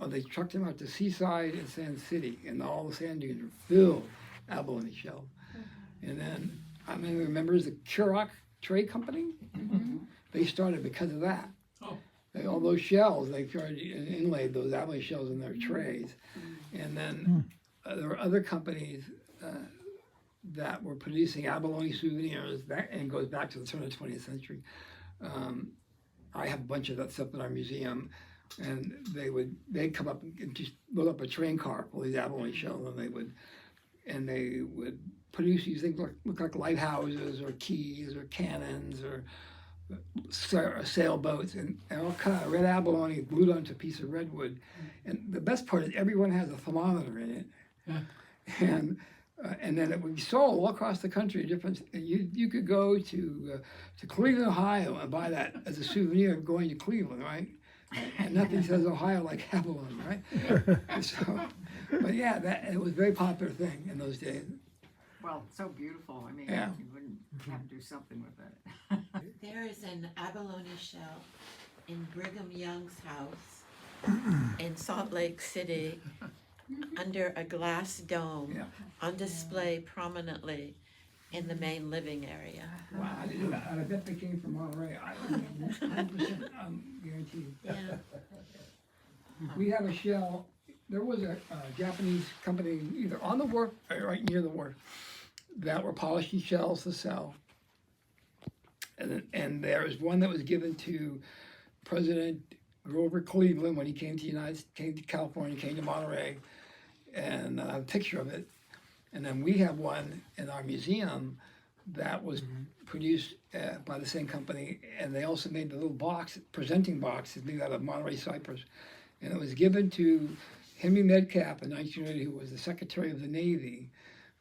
[SPEAKER 2] Or they trucked them out to Seaside and Sand City, and all the sand dunes were filled with abalone shells. And then, I remember the Currach Trade Company. They started because of that. All those shells, they started inlaid those abalone shells in their trays. And then there were other companies that were producing abalone souvenirs, and goes back to the turn of the 20th century. I have a bunch of that stuff in our museum, and they'd come up and just load up a train car full of these abalone shells, and they would produce these things look like lighthouses or keys or cannons or sailboats, and all kind of red abalone glued onto a piece of redwood. And the best part is everyone has a thermometer in it, and then it would be sold all across the country. And you could go to Cleveland, Ohio, and buy that as a souvenir of going to Cleveland, right? And nothing says Ohio like abalone, right? So, but yeah, it was a very popular thing in those days.
[SPEAKER 8] Well, so beautiful. I mean,
[SPEAKER 2] Yeah.
[SPEAKER 8] you wouldn't have to do something with it.
[SPEAKER 5] There is an abalone shell in Brigham Young's house in Salt Lake City under a glass dome on display prominently in the main living area.
[SPEAKER 2] Wow, I didn't know that. I bet they came from Monterey. I 100% guaranteed.
[SPEAKER 5] Yeah.
[SPEAKER 2] We have a shell. There was a Japanese company either on the wharf or right near the wharf that were polishing shells to sell. And there was one that was given to President Grover Cleveland when he came to California, came to Monterey, and a picture of it. And then we have one in our museum that was produced by the same company, and they also made the little presenting box, made out of Monterey cypress, and it was given to Henry Metcalf in 1980, who was the Secretary of the Navy,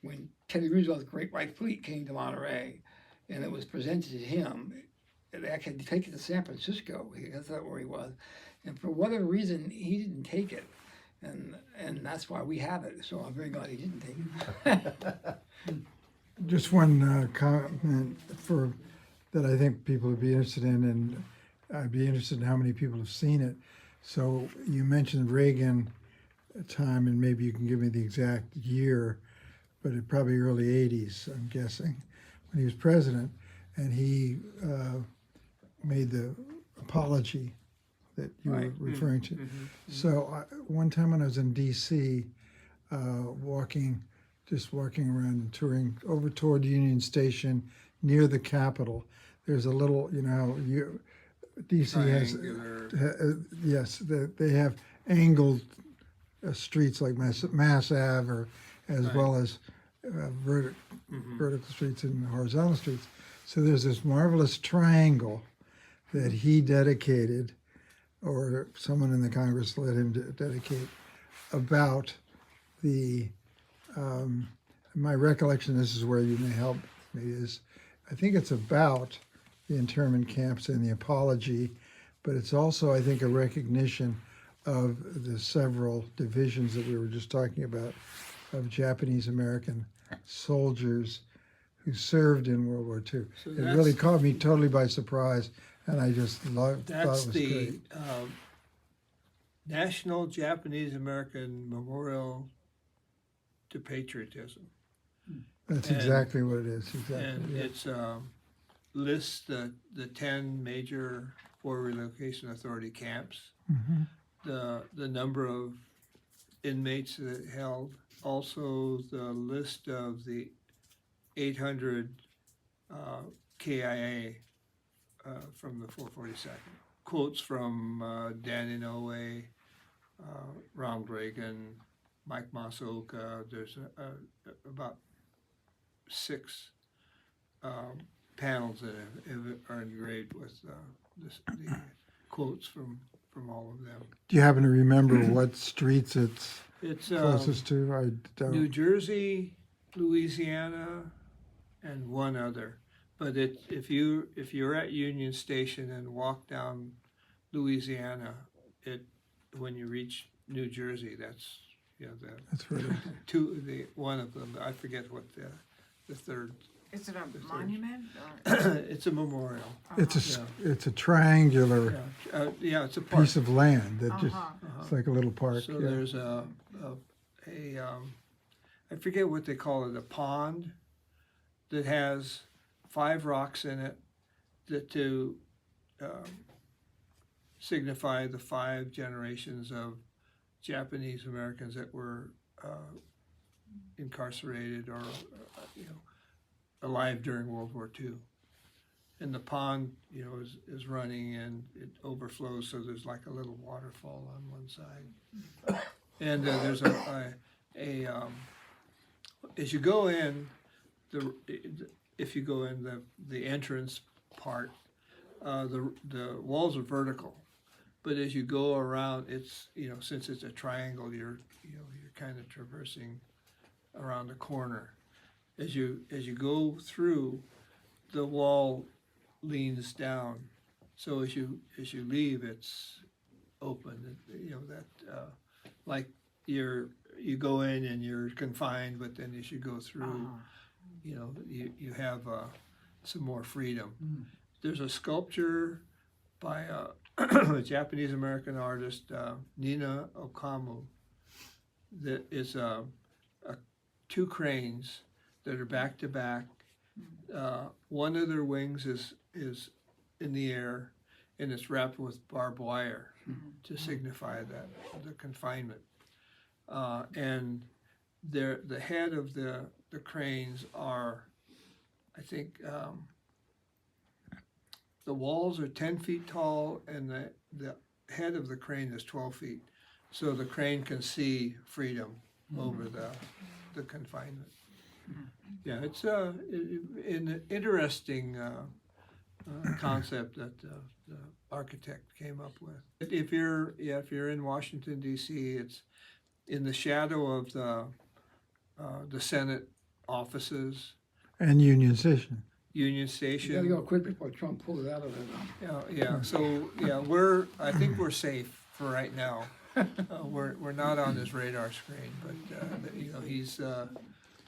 [SPEAKER 2] when Teddy Roosevelt's Great White Fleet came to Monterey, and it was presented to him. They actually had to take it to San Francisco. That's not where he was, and for whatever reason, he didn't take it, and that's why we have it. So I'm very glad he didn't take it.
[SPEAKER 4] Just one comment that I think people would be interested in, and I'd be interested in how many people have seen it. So you mentioned Reagan time, and maybe you can give me the exact year, but it probably early 80s, I'm guessing, when he was president, and he made the apology that you were referring to. So one time when I was in D.C., walking around and touring over toward Union Station near the Capitol, there's a little, DC has, yes, they have angled streets like Mass Ave, or as well as vertical streets and horizontal streets. So there's this marvelous triangle that he dedicated, or someone in the Congress let him dedicate, about the my recollection, this is where you may help me, is I think it's about the internment camps and the apology, but it's also, I think, a recognition of the several divisions that we were just talking about of Japanese American soldiers who served in World War II.
[SPEAKER 6] So
[SPEAKER 4] It really caught me totally by surprise, and I just thought it
[SPEAKER 6] That's
[SPEAKER 4] was
[SPEAKER 6] the
[SPEAKER 4] great.
[SPEAKER 6] National Japanese American Memorial to Patriotism.
[SPEAKER 4] That's
[SPEAKER 6] and-
[SPEAKER 4] exactly what it is, exactly.
[SPEAKER 6] And
[SPEAKER 4] yeah.
[SPEAKER 6] it's lists the 10 major War Relocation Authority camps,
[SPEAKER 4] Mhm.
[SPEAKER 6] the number of inmates that it held, also the list of the 800 KIA from the 442nd. Quotes from Dan Inoue, Ronald Reagan, Mike Masaoka. There's about 6 panels that are engraved with the quotes from all of them.
[SPEAKER 4] Do you happen to remember what streets it's
[SPEAKER 6] It's
[SPEAKER 4] closest to? I don't.
[SPEAKER 6] New Jersey, Louisiana, and one other. But if you're at Union Station and walk down Louisiana, when you reach New Jersey, that's
[SPEAKER 4] That's right.
[SPEAKER 6] one of them. I forget what the third.
[SPEAKER 8] Is it a monument or?
[SPEAKER 6] It's a memorial.
[SPEAKER 4] It's a triangular
[SPEAKER 6] Yeah, it's a park.
[SPEAKER 4] piece of land that just
[SPEAKER 8] Uh-huh.
[SPEAKER 4] it's like a little park.
[SPEAKER 6] So
[SPEAKER 4] yeah.
[SPEAKER 6] there's I forget what they call it, a pond that has 5 rocks in it that to signify the 5 generations of Japanese Americans that were incarcerated or alive during World War II. And the pond, is running and it overflows, so there's like a little waterfall on one side. And there's as you go in, if you go in the entrance part, the walls are vertical, but as you go around, it's since it's a triangle, you're kind of traversing around the corner. As you go through, the wall leans down, so as you leave, it's open. Like you go in and you're confined, but then as you go through, you have some more freedom. There's a sculpture by a Japanese American artist, Nina Okamu, that is 2 cranes that are back to back. One of their wings is in the air, and it's wrapped with barbed wire to signify that the confinement. And the head of the cranes are, I think, the walls are 10 feet tall, and the head of the crane is 12 feet. So the crane can see freedom over the confinement. Yeah, it's an interesting concept that the architect came up with. If you're in Washington D.C., it's in the shadow of the Senate offices,
[SPEAKER 4] And Union Station.
[SPEAKER 6] Union
[SPEAKER 2] You
[SPEAKER 6] Station.
[SPEAKER 2] gotta go quick before Trump pulls it out of there.
[SPEAKER 6] Yeah. So I think we're safe for right now. We're not on his radar screen, but he's.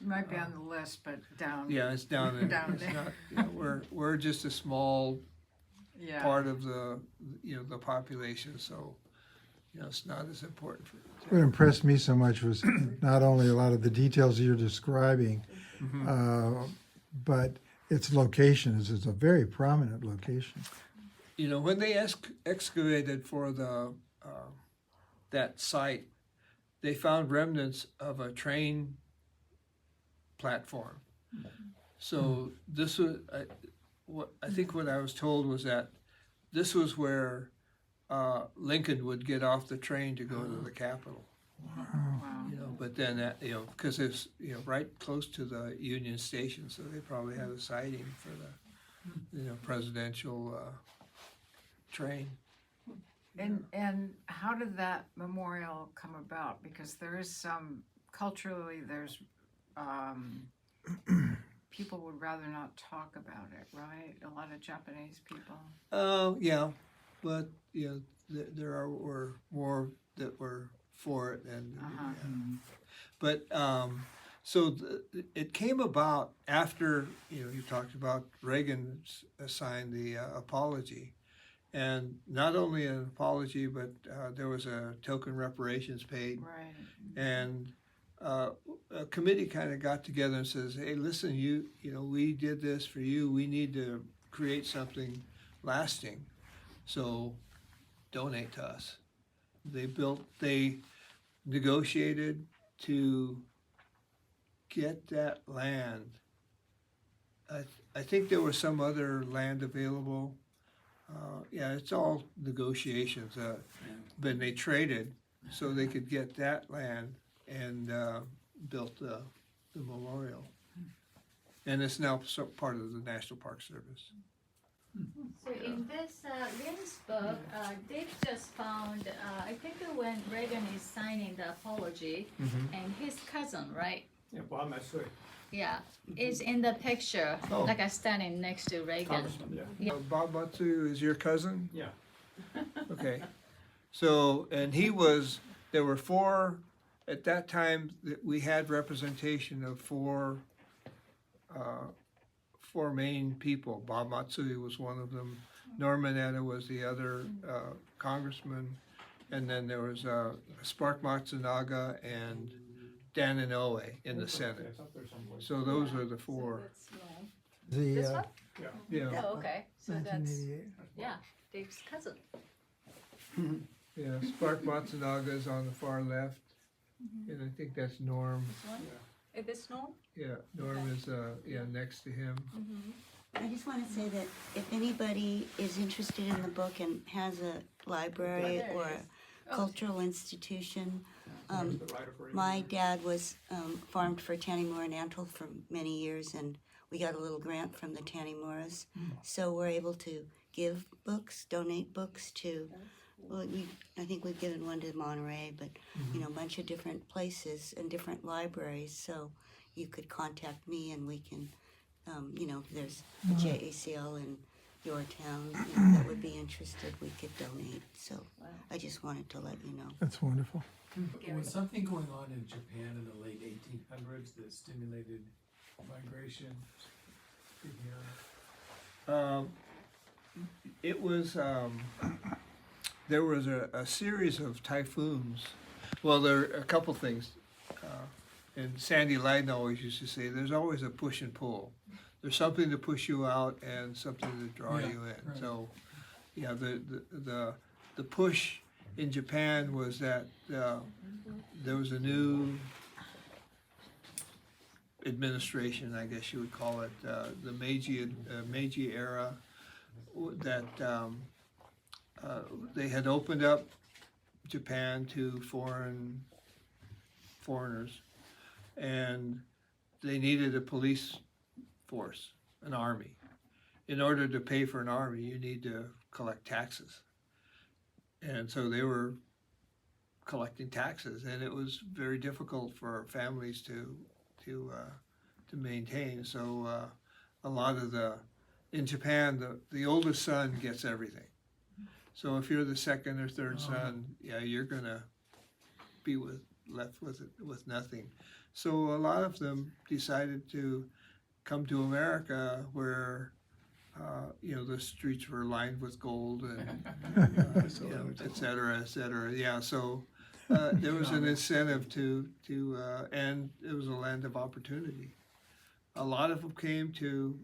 [SPEAKER 8] Might be on the list, but down.
[SPEAKER 6] Yeah, it's down there.
[SPEAKER 8] Down
[SPEAKER 6] It's
[SPEAKER 8] there.
[SPEAKER 6] not, we're just a small
[SPEAKER 8] Yeah.
[SPEAKER 6] part of the population, so it's not as important for.
[SPEAKER 4] What impressed me so much was not only a lot of the details you're describing, but its location. It's a very prominent location.
[SPEAKER 6] When they excavated for that site, they found remnants of a train platform. So this was what I was told was that this was where Lincoln would get off the train to go to the Capitol.
[SPEAKER 8] Wow.
[SPEAKER 6] But then because it's right close to the Union Station, so they probably had a sighting for the presidential train.
[SPEAKER 8] And how did that memorial come about? Because there is some culturally, there's people would rather not talk about it, right? A lot of Japanese people.
[SPEAKER 6] Yeah, but were more that were for it, and
[SPEAKER 8] Uh-huh.
[SPEAKER 6] but it came about after you talked about Reagan signed the apology, and not only an apology, but there was a token reparations paid,
[SPEAKER 8] Right.
[SPEAKER 6] and a committee kind of got together and says, "Hey, listen, we did this for you. We need to create something lasting, so donate to us." They negotiated to get that land. I think there was some other land available. Yeah, it's all negotiations. But they traded so they could get that land and built the memorial. And it's now part of the National Park Service.
[SPEAKER 1] So in this Lynn's book, Dave just found, I think when Reagan is signing the apology, and his cousin, right?
[SPEAKER 3] Yeah, Bob Matsui.
[SPEAKER 1] Yeah, is in the picture,
[SPEAKER 6] Oh.
[SPEAKER 1] like standing next to Reagan.
[SPEAKER 3] Congressman, yeah.
[SPEAKER 1] Yeah.
[SPEAKER 6] Bob Matsu is your cousin?
[SPEAKER 3] Yeah.
[SPEAKER 6] Okay. So, and there were four, at that time, that we had representation of four main people. Bob Matsui was one of them. Norman Etta was the other congressman. And then there was Spark Matsunaga and Dan Inoue in the Senate.
[SPEAKER 3] It's up there someplace.
[SPEAKER 6] So those are the four.
[SPEAKER 1] This
[SPEAKER 4] The
[SPEAKER 1] one?
[SPEAKER 6] Yeah,
[SPEAKER 1] Oh, okay, so that's,
[SPEAKER 4] 1988.
[SPEAKER 1] yeah, Dave's cousin.
[SPEAKER 6] yeah. Spark Matsunaga is on the far left. And I think that's Norm.
[SPEAKER 1] This one? Is this Norm?
[SPEAKER 6] Yeah, Norm is next to him.
[SPEAKER 9] I just want to say that if anybody is interested in the book and has a library
[SPEAKER 1] There it
[SPEAKER 9] or
[SPEAKER 1] is.
[SPEAKER 9] a cultural institution,
[SPEAKER 3] The writer for
[SPEAKER 9] my dad was farmed for Tanimura and Antle for many years, and we got a little grant from the Tanimuras. So we're able to give books, donate books to, well, I think we've given one to Monterey, but a bunch of different places and different libraries. So you could contact me, and we can, if there's a JACL in your town that would be interested, we could donate. So I just wanted to let you know.
[SPEAKER 4] That's wonderful.
[SPEAKER 7] Was something going on in Japan in the late 1800s that stimulated migration? Did you know?
[SPEAKER 6] It was there was a series of typhoons. Well, there are a couple things. And Sandy Leiden always used to say, "There's always a push and pull. There's something to push you out and something to draw
[SPEAKER 7] Yeah,
[SPEAKER 6] you in."
[SPEAKER 7] right.
[SPEAKER 6] So, yeah, the push in Japan was that there was a new administration, I guess you would call it, the Meiji era, that they had opened up Japan to foreigners, and they needed a police force, an army. In order to pay for an army, you need to collect taxes. And so they were collecting taxes, and it was very difficult for families to maintain. So a lot of in Japan, the oldest son gets everything. So if you're the second or third son, yeah, you're gonna be left with nothing. So a lot of them decided to come to America, where the streets were lined with gold and et cetera, et cetera. Yeah, so there was an incentive to and it was a land of opportunity. A lot of them came to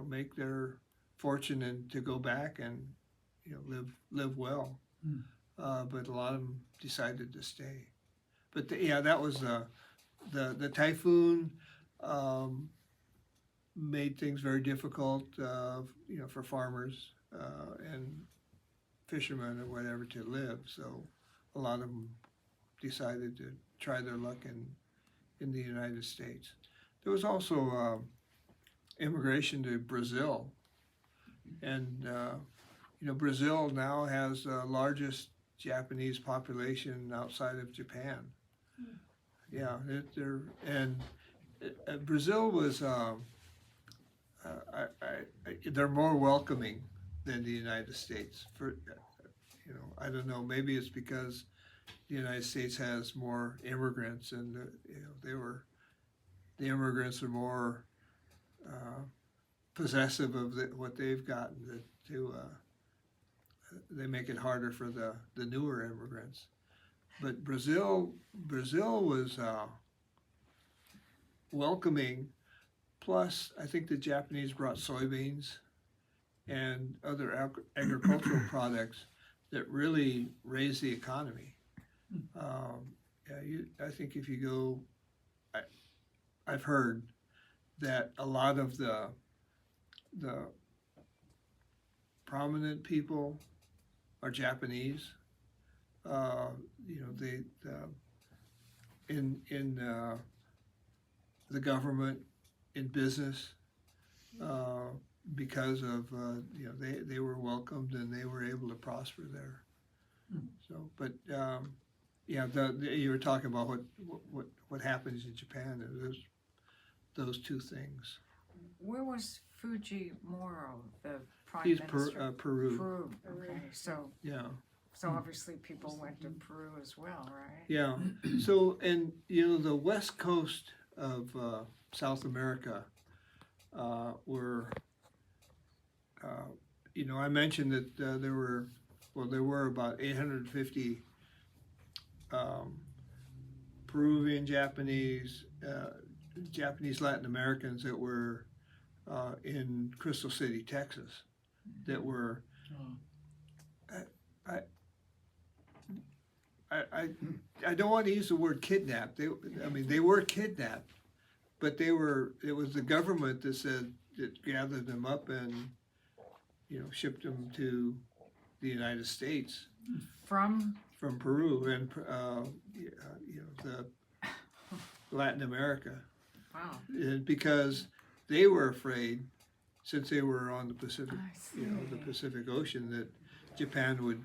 [SPEAKER 6] make their fortune and to go back and live well. But a lot of them decided to stay. But that was the typhoon. Made things very difficult, for farmers and fishermen or whatever to live. So a lot of them decided to try their luck in the United States. There was also immigration to Brazil, and Brazil now has the largest Japanese population outside of Japan. Yeah, Brazil was, they're more welcoming than the United States. For, I don't know, maybe it's because the United States has more immigrants, and the immigrants are more possessive of what they've gotten. They make it harder for the newer immigrants. But Brazil was welcoming. Plus, I think the Japanese brought soybeans and other agricultural products that really raised the economy. I think if you go, I've heard that a lot of the prominent people are Japanese. They in the government, in business, because of they were welcomed and they were able to prosper there. So, but you were talking about what happens in Japan. Those two things.
[SPEAKER 8] Where was Fujimori, the prime
[SPEAKER 6] He's
[SPEAKER 8] minister?
[SPEAKER 6] Peru.
[SPEAKER 8] Peru. Okay, so
[SPEAKER 6] Yeah.
[SPEAKER 8] obviously people went to Peru as well, right?
[SPEAKER 6] Yeah. So, and the west coast of South America were, I mentioned that there were about 850 Peruvian Japanese, Japanese Latin Americans that were in Crystal City, Texas, that were. I don't want to use the word kidnapped. They were kidnapped, but it was the government that gathered them up and shipped them to the United States
[SPEAKER 8] From
[SPEAKER 6] Peru and the Latin America.
[SPEAKER 8] wow.
[SPEAKER 6] Because they were afraid, since they were on the Pacific,
[SPEAKER 8] I see.
[SPEAKER 6] the Pacific Ocean, that Japan would,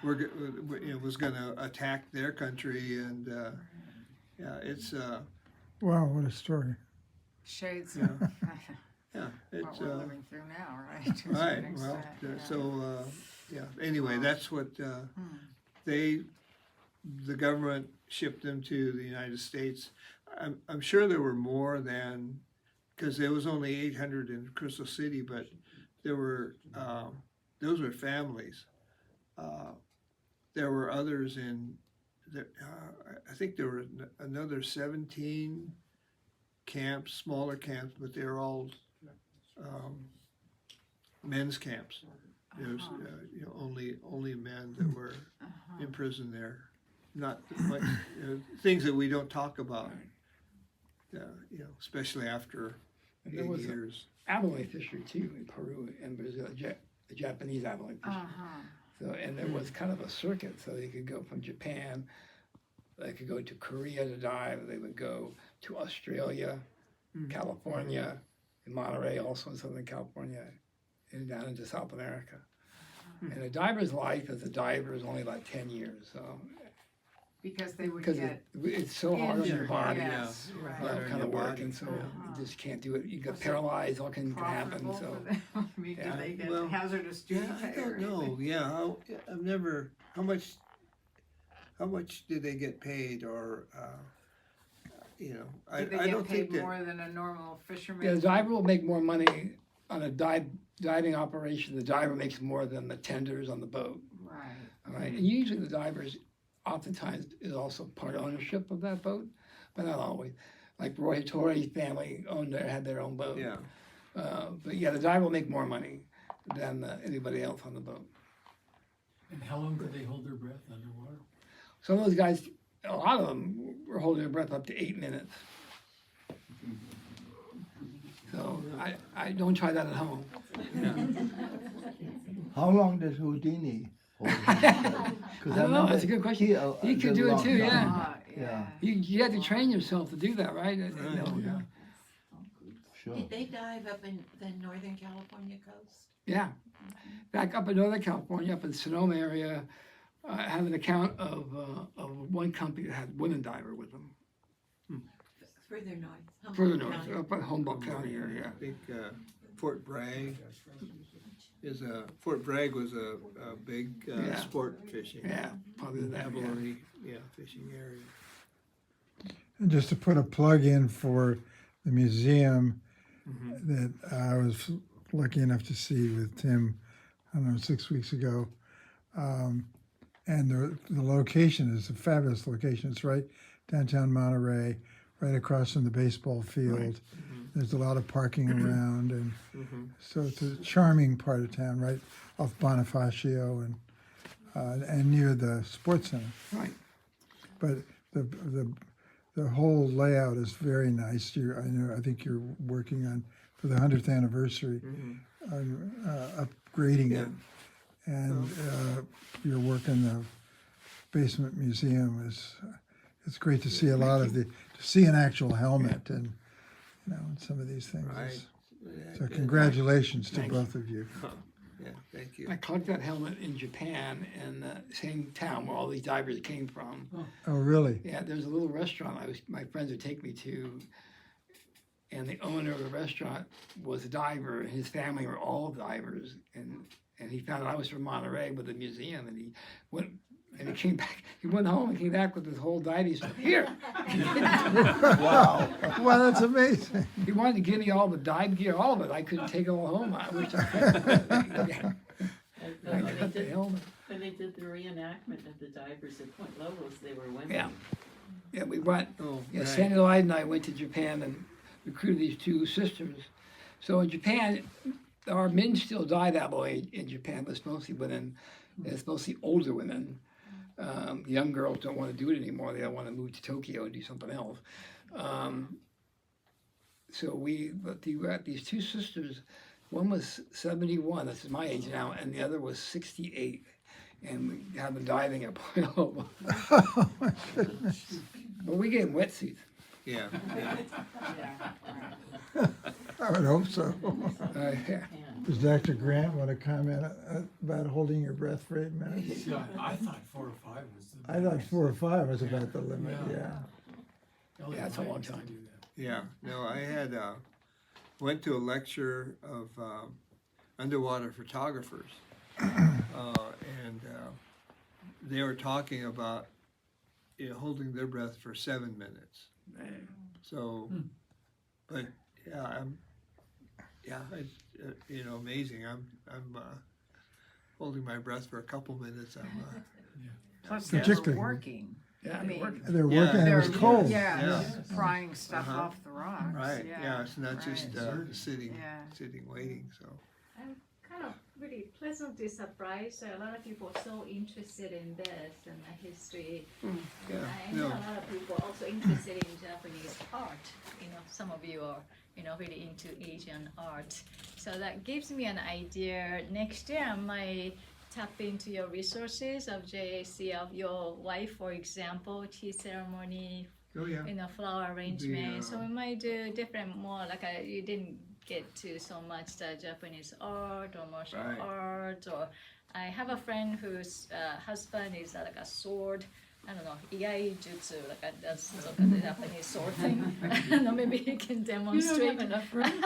[SPEAKER 6] was going to attack their country, and it's
[SPEAKER 4] Wow, what a story.
[SPEAKER 8] Shades
[SPEAKER 6] Yeah.
[SPEAKER 8] of
[SPEAKER 6] it's
[SPEAKER 8] what we're living through now, right? To a certain
[SPEAKER 6] right. Well,
[SPEAKER 8] extent, yeah.
[SPEAKER 6] so anyway, that's what the government shipped them to the United States. I'm sure there were more than, because there was only 800 in Crystal City, but there were those were families. There were others I think there were another 17 camps, smaller camps, but they were all men's camps. There's only men that were in prison there. Not much things that we don't talk about. Especially after
[SPEAKER 2] And there
[SPEAKER 6] 80
[SPEAKER 2] was
[SPEAKER 6] years.
[SPEAKER 2] abalone fishery too in Peru and Brazil, the Japanese abalone fishery. So, and there was kind of a circuit, so they could go from Japan, they could go to Korea to dive, they would go to Australia, California, in Monterey, also in Southern California, and down into South America. And a diver's life as a diver is only like 10 years, so
[SPEAKER 8] Because they would
[SPEAKER 2] because
[SPEAKER 8] get
[SPEAKER 2] it's so hard on your
[SPEAKER 8] injured,
[SPEAKER 2] body,
[SPEAKER 8] yes,
[SPEAKER 6] Yeah.
[SPEAKER 8] right.
[SPEAKER 6] Hard on
[SPEAKER 2] kind
[SPEAKER 6] your
[SPEAKER 2] of work,
[SPEAKER 6] body.
[SPEAKER 2] and so you just can't do it. You get
[SPEAKER 8] Was it
[SPEAKER 2] paralyzed, all kinds can happen.
[SPEAKER 8] profitable
[SPEAKER 2] So
[SPEAKER 8] for them? I mean,
[SPEAKER 2] Yeah.
[SPEAKER 8] did they get
[SPEAKER 6] Well,
[SPEAKER 8] hazardous duty
[SPEAKER 6] Yeah, I
[SPEAKER 8] pay or
[SPEAKER 6] don't know.
[SPEAKER 8] anything?
[SPEAKER 6] Yeah, I've never. How much did they get paid, or I
[SPEAKER 8] Did they
[SPEAKER 6] I
[SPEAKER 8] get
[SPEAKER 6] don't think
[SPEAKER 8] paid
[SPEAKER 6] that.
[SPEAKER 8] more than a normal fisherman?
[SPEAKER 2] yeah, the diver will make more money on a diving operation. The diver makes more than the tenders on the boat.
[SPEAKER 8] Right.
[SPEAKER 2] All right, and usually the divers, oftentimes, is also part ownership of that boat, but not always. Like Roy Torrey's family had their own boat.
[SPEAKER 6] Yeah.
[SPEAKER 2] But yeah, the diver will make more money than anybody else on the boat.
[SPEAKER 7] And how long could they hold their breath underwater?
[SPEAKER 2] Some of those guys, a lot of them were holding their breath up to 8 minutes. So I don't try that at home.
[SPEAKER 10] How long does Houdini hold?
[SPEAKER 2] I don't know, that's a good question. He could
[SPEAKER 10] did
[SPEAKER 2] do it
[SPEAKER 10] long
[SPEAKER 2] too,
[SPEAKER 10] time.
[SPEAKER 2] yeah.
[SPEAKER 10] Yeah.
[SPEAKER 2] You have to train yourself to do that, right?
[SPEAKER 6] Right.
[SPEAKER 10] Sure.
[SPEAKER 5] Did they dive up in the Northern California coast?
[SPEAKER 2] Yeah. Back up in Northern California, up in the Sonoma area, I have an account of one company that had women diver with them.
[SPEAKER 5] Further north.
[SPEAKER 2] further
[SPEAKER 5] Humboldt
[SPEAKER 2] north,
[SPEAKER 5] County.
[SPEAKER 2] up in Humboldt County area.
[SPEAKER 6] I think Fort Bragg Fort Bragg was a big
[SPEAKER 2] Yeah.
[SPEAKER 6] sport fishing.
[SPEAKER 2] Yeah, probably that. Yeah.
[SPEAKER 6] Abalone, fishing area.
[SPEAKER 4] And just to put a plug in for the museum that I was lucky enough to see with Tim, I don't know, 6 weeks ago. And the location is a fabulous location. It's right downtown Monterey, right across from the baseball field.
[SPEAKER 2] Right.
[SPEAKER 4] There's a lot of parking around, and so it's a charming part of town, right off Bonifacio and near the sports center.
[SPEAKER 2] Right.
[SPEAKER 4] But the whole layout is very nice. I think you're working on for the 100th anniversary on upgrading it, and your work in the basement museum is. It's great to see a lot of to see an actual helmet and some of these things.
[SPEAKER 6] Right.
[SPEAKER 4] So congratulations to
[SPEAKER 2] Thank
[SPEAKER 4] both of you.
[SPEAKER 6] Yeah, thank you.
[SPEAKER 2] I collected that helmet in Japan, in the same town where all these divers came from.
[SPEAKER 4] Oh, really?
[SPEAKER 2] Yeah, there's a little restaurant my friends would take me to, and the owner of the restaurant was a diver, and his family were all divers, and he found out I was from Monterey with the museum, and he went. And he came back. He went home and came back with this whole diving stuff. Here.
[SPEAKER 4] Wow. Wow, that's amazing.
[SPEAKER 2] He wanted to give me all the dive gear, all of it. I couldn't take it all home. I wish I could. I got the helmet.
[SPEAKER 5] When they did the reenactment of the divers at Point Lobos, they were women.
[SPEAKER 2] Yeah. Yeah, we went.
[SPEAKER 6] Oh,
[SPEAKER 2] Yeah,
[SPEAKER 6] right.
[SPEAKER 2] Sandy Lyde and I went to Japan and recruited these two sisters. So in Japan, our men still dive abalone in Japan, but it's mostly women. It's mostly older women. Young girls don't want to do it anymore. They don't want to move to Tokyo and do something else. So we got these two sisters. One was 71, that's my age now, and the other was 68. And we had them diving at Point Lobos. Well, we gave them wetsuits.
[SPEAKER 6] Yeah.
[SPEAKER 4] I would hope so.
[SPEAKER 2] Yeah.
[SPEAKER 4] Does Dr. Grant want to comment about holding your breath for 8 minutes?
[SPEAKER 7] Yeah, I thought 4 or 5 was the
[SPEAKER 4] I thought
[SPEAKER 7] best.
[SPEAKER 4] 4 or 5 was about the limit, yeah.
[SPEAKER 7] Elliot
[SPEAKER 2] Yeah, it's a
[SPEAKER 7] White
[SPEAKER 2] long
[SPEAKER 7] used to
[SPEAKER 2] time.
[SPEAKER 7] do that.
[SPEAKER 6] Yeah, no, I had went to a lecture of underwater photographers, and they were talking about holding their breath for 7 minutes. So, but it's amazing. I'm holding my breath for a couple minutes.
[SPEAKER 8] Plus they're
[SPEAKER 4] Particularly-
[SPEAKER 8] working.
[SPEAKER 2] Yeah,
[SPEAKER 8] I mean,
[SPEAKER 4] They're
[SPEAKER 6] Yeah.
[SPEAKER 4] working, and it was
[SPEAKER 8] They're-
[SPEAKER 4] cold.
[SPEAKER 8] Yeah,
[SPEAKER 6] Yeah.
[SPEAKER 8] prying stuff
[SPEAKER 6] Uh-huh.
[SPEAKER 8] off the rocks.
[SPEAKER 6] Right. Yeah, it's not just
[SPEAKER 8] right.
[SPEAKER 6] sitting
[SPEAKER 8] Yeah.
[SPEAKER 6] waiting. So.
[SPEAKER 1] I'm kind of really pleasantly surprised that a lot of people are so interested in this and the history.
[SPEAKER 6] Yeah.
[SPEAKER 1] I know
[SPEAKER 6] No.
[SPEAKER 1] a lot of people are also interested in Japanese art. Some of you are, really into Asian art. So that gives me an idea. Next year, I might tap into your resources of JACL. Your wife, for example, tea ceremony,
[SPEAKER 6] Oh yeah.
[SPEAKER 1] flower arrangement. So
[SPEAKER 6] Yeah.
[SPEAKER 1] we might do different, more like you didn't get to so much the Japanese art or martial
[SPEAKER 6] Right.
[SPEAKER 1] art. Or I have a friend whose husband is like a sword. I don't know, igai jutsu, that's sort of the Japanese sword thing. I don't know, maybe he can demonstrate.
[SPEAKER 5] enough room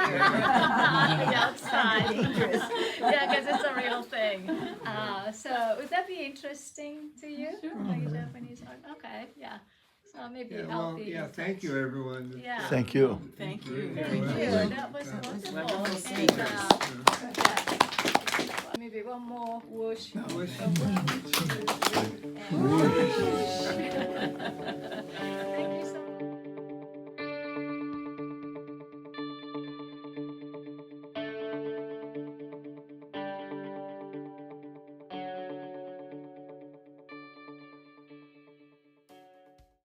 [SPEAKER 1] Outside. Yeah, because it's a real thing. So would that be interesting to you? Like Japanese art? Okay, yeah. So maybe
[SPEAKER 6] Yeah,
[SPEAKER 1] I'll
[SPEAKER 6] well,
[SPEAKER 1] be.
[SPEAKER 6] yeah,
[SPEAKER 1] in
[SPEAKER 6] thank
[SPEAKER 1] touch.
[SPEAKER 6] you, everyone.
[SPEAKER 1] Yeah.
[SPEAKER 10] Thank you.
[SPEAKER 5] Thank you.
[SPEAKER 1] Thank you.
[SPEAKER 6] Yeah.
[SPEAKER 1] That was wonderful.
[SPEAKER 5] Wonderful
[SPEAKER 1] And,
[SPEAKER 5] speakers.
[SPEAKER 1] yeah. Maybe one more whoosh.
[SPEAKER 6] Wish-
[SPEAKER 1] A whoosh. And whoosh. Thank